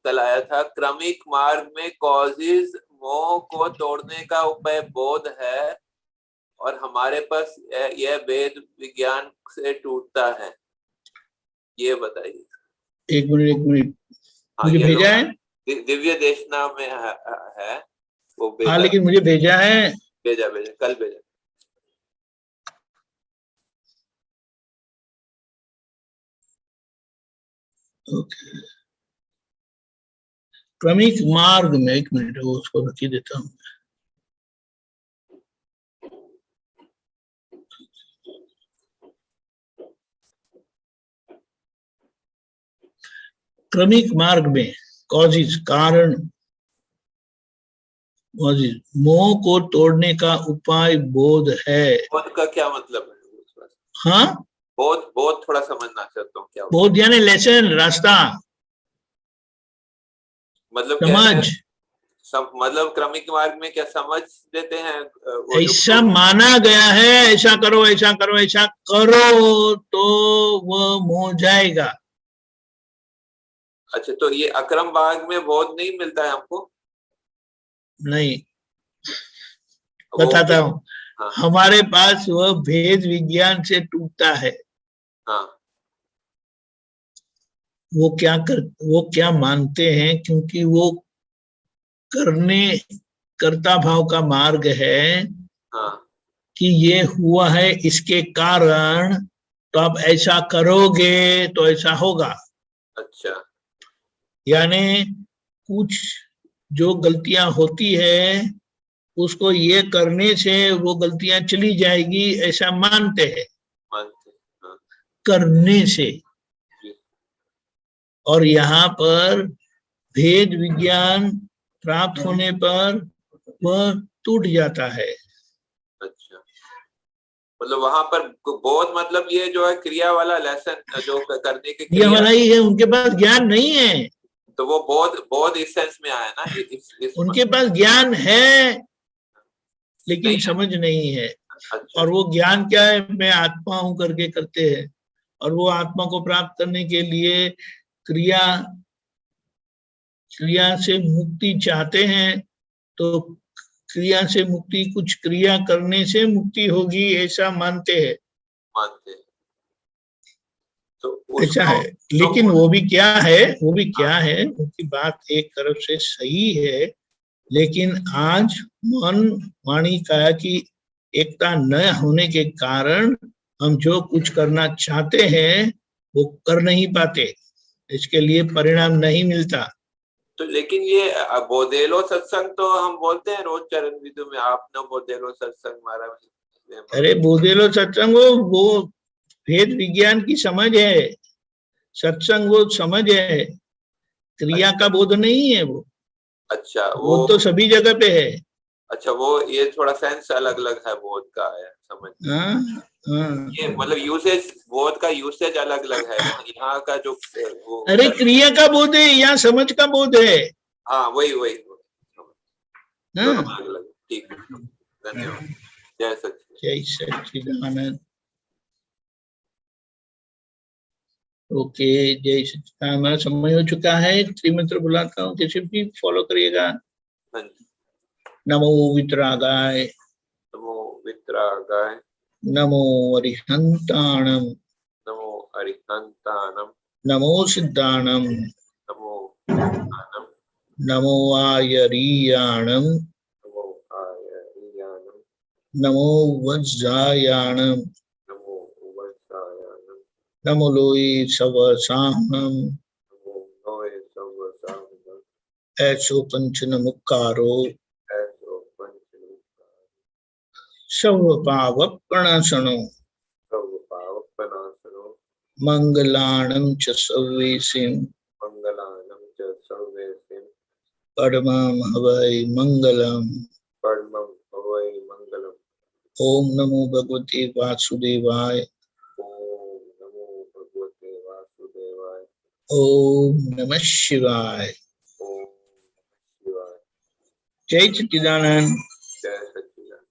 Speaker 2: कल आया था, क्रमिक मार्ग में कॉजेज मोह को तोड़ने का उपाय बोध है और हमारे पास यह वेद विज्ञान से टूटता है, ये बताइए।
Speaker 1: एक मिनट, मुझे भेजा है?
Speaker 2: दिव्य देशना में है वो।
Speaker 1: हाँ लेकिन मुझे भेजा है,
Speaker 2: भेजा कल भेजा।
Speaker 1: ओके। क्रमिक मार्ग में, एक मिनट वो उसको रख ही देता हूँ। क्रमिक मार्ग में कॉजेज कारण, मोह को तोड़ने का उपाय बोध है।
Speaker 2: बोध का क्या मतलब है?
Speaker 1: हाँ,
Speaker 2: बोध बोध थोड़ा समझना चाहता हूँ क्या होता
Speaker 1: बोध यानी लेसन, रास्ता,
Speaker 2: है? मतलब
Speaker 1: समझ।
Speaker 2: कैसे? मतलब क्रमिक मार्ग में क्या समझ देते हैं वो जो
Speaker 1: ऐसा माना गया है, ऐसा करो ऐसा करो ऐसा करो तो वह मोह जाएगा।
Speaker 2: अच्छा, तो ये अक्रम मार्ग में बोध नहीं मिलता है हमको?
Speaker 1: नहीं,
Speaker 2: वो
Speaker 1: बताता हूँ।
Speaker 2: हाँ
Speaker 1: हमारे पास वह भेद विज्ञान से टूटता है।
Speaker 2: हाँ
Speaker 1: वो क्या मानते हैं, क्योंकि वो कर्ता भाव का मार्ग है
Speaker 2: हाँ
Speaker 1: कि ये हुआ है इसके कारण, तो आप ऐसा करोगे तो ऐसा होगा।
Speaker 2: अच्छा
Speaker 1: यानी कुछ जो गलतियां होती है उसको ये करने से वो गलतियां चली जाएगी, ऐसा मानते हैं,
Speaker 2: मानते हैं, हाँ
Speaker 1: करने से।
Speaker 2: जी
Speaker 1: और यहाँ पर भेद विज्ञान प्राप्त होने पर वह टूट जाता है।
Speaker 2: अच्छा, मतलब वहां पर बोध मतलब ये जो है क्रिया वाला लेसन जो करने की
Speaker 1: ये
Speaker 2: क्रिया,
Speaker 1: वाला ही है, उनके पास ज्ञान नहीं है।
Speaker 2: तो वो बोध बोध इस सेंस में आया ना, इस
Speaker 1: उनके पास ज्ञान है लेकिन
Speaker 2: नहीं है।
Speaker 1: समझ नहीं है।
Speaker 2: अच्छा
Speaker 1: और वो ज्ञान क्या है, मैं आत्मा हूं करके करते हैं। और वो आत्मा को प्राप्त करने के लिए क्रिया क्रिया से मुक्ति चाहते हैं, तो क्रिया से मुक्ति, कुछ क्रिया करने से मुक्ति होगी, ऐसा मानते हैं।
Speaker 2: मानते हैं, तो
Speaker 1: ऐसा
Speaker 2: उसको
Speaker 1: है। लेकिन वो भी क्या है, उनकी बात एक तरफ से सही है, लेकिन आज मन वाणी काया की एकता न होने के कारण हम जो कुछ करना चाहते हैं वो कर नहीं पाते, इसके लिए परिणाम नहीं मिलता।
Speaker 2: तो लेकिन ये बोधेलो सत्संग तो हम बोलते हैं रोज चरण विदु में, आपने बोधेलो सत्संग मारा।
Speaker 1: अरे बोधेलो सत्संग वो भेद विज्ञान की समझ है, सत्संग वो समझ है, क्रिया का बोध नहीं है। वो
Speaker 2: अच्छा
Speaker 1: बोध तो सभी जगह पे है।
Speaker 2: अच्छा वो ये थोड़ा सेंस अलग अलग है बोध का, है समझ।
Speaker 1: हाँ हाँ।
Speaker 2: ये मतलब यूसेज, बोध का यूसेज अलग अलग है, यहाँ का जो वो
Speaker 1: अरे क्रिया का बोध है, यहाँ समझ का बोध है।
Speaker 2: हाँ वही वही दोनों
Speaker 1: हाँ,
Speaker 2: अलग अलग। ठीक है, धन्यवाद। जय सच्चिदानंद।
Speaker 1: जय सच्चिदानंद। ओके, जय सच्चिदानंद। हमारा समय हो चुका है, त्रिमंत्र बुलाता हूँ, किसी भी फॉलो करिएगा।
Speaker 2: हाँ जी।
Speaker 1: नमो वितरागाय,
Speaker 2: नमो वितरागाय,
Speaker 1: नमो अरिहंताणम,
Speaker 2: नमो अरिहंतानम,
Speaker 1: नमो सिद्धाणम,
Speaker 2: नमो सिद्धानम,
Speaker 1: नमो आयरीयाणम,
Speaker 2: नमो आयर्यानम,
Speaker 1: नमो वज्रायाणम,
Speaker 2: नमो वत्सायानम,
Speaker 1: नमो लोई सवसाहनम,
Speaker 2: नमो नोए सर्वसाहनम,
Speaker 1: ऐसो पंचन मुक्कारो,
Speaker 2: ऐसो पंचमुखार,
Speaker 1: सर्व पावक प्रणाशनो,
Speaker 2: सर्व पावकनाशनो,
Speaker 1: मंगलाणं च सर्वेसिं,
Speaker 2: मंगलानम च सर्वेसिं,
Speaker 1: परमं हवै मंगलम्।
Speaker 2: परमं भवै मंगलम्।
Speaker 1: ओम नमो भगवते वासुदेवाय,
Speaker 2: ओम नमो भगवते वासुदेवाय,
Speaker 1: ओम नमः शिवाय।
Speaker 2: ओम शिवाय।
Speaker 1: जय सच्चिदानंद।
Speaker 2: जय सच्चिदानंद।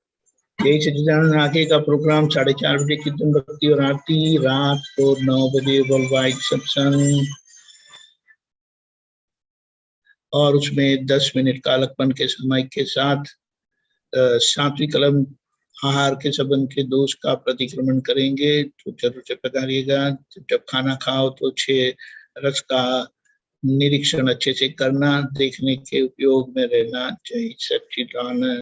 Speaker 1: जय सच्चिदानंद। आगे का प्रोग्राम 4:30 बजे कीर्तन भक्ति और आरती, रात को 9 बजे वर्ल्डवाइड सत्संग, और उसमें 10 मिनट कालकपन के समय के साथ सात्विक कलम आहार के संबंध के दोष का प्रतिक्रमण करेंगे। तो जरूर से पधारिएगा। जब खाना खाओ तो 6 रस का निरीक्षण अच्छे से करना, देखने के उपयोग में रहना। जय सच्चिदानंद।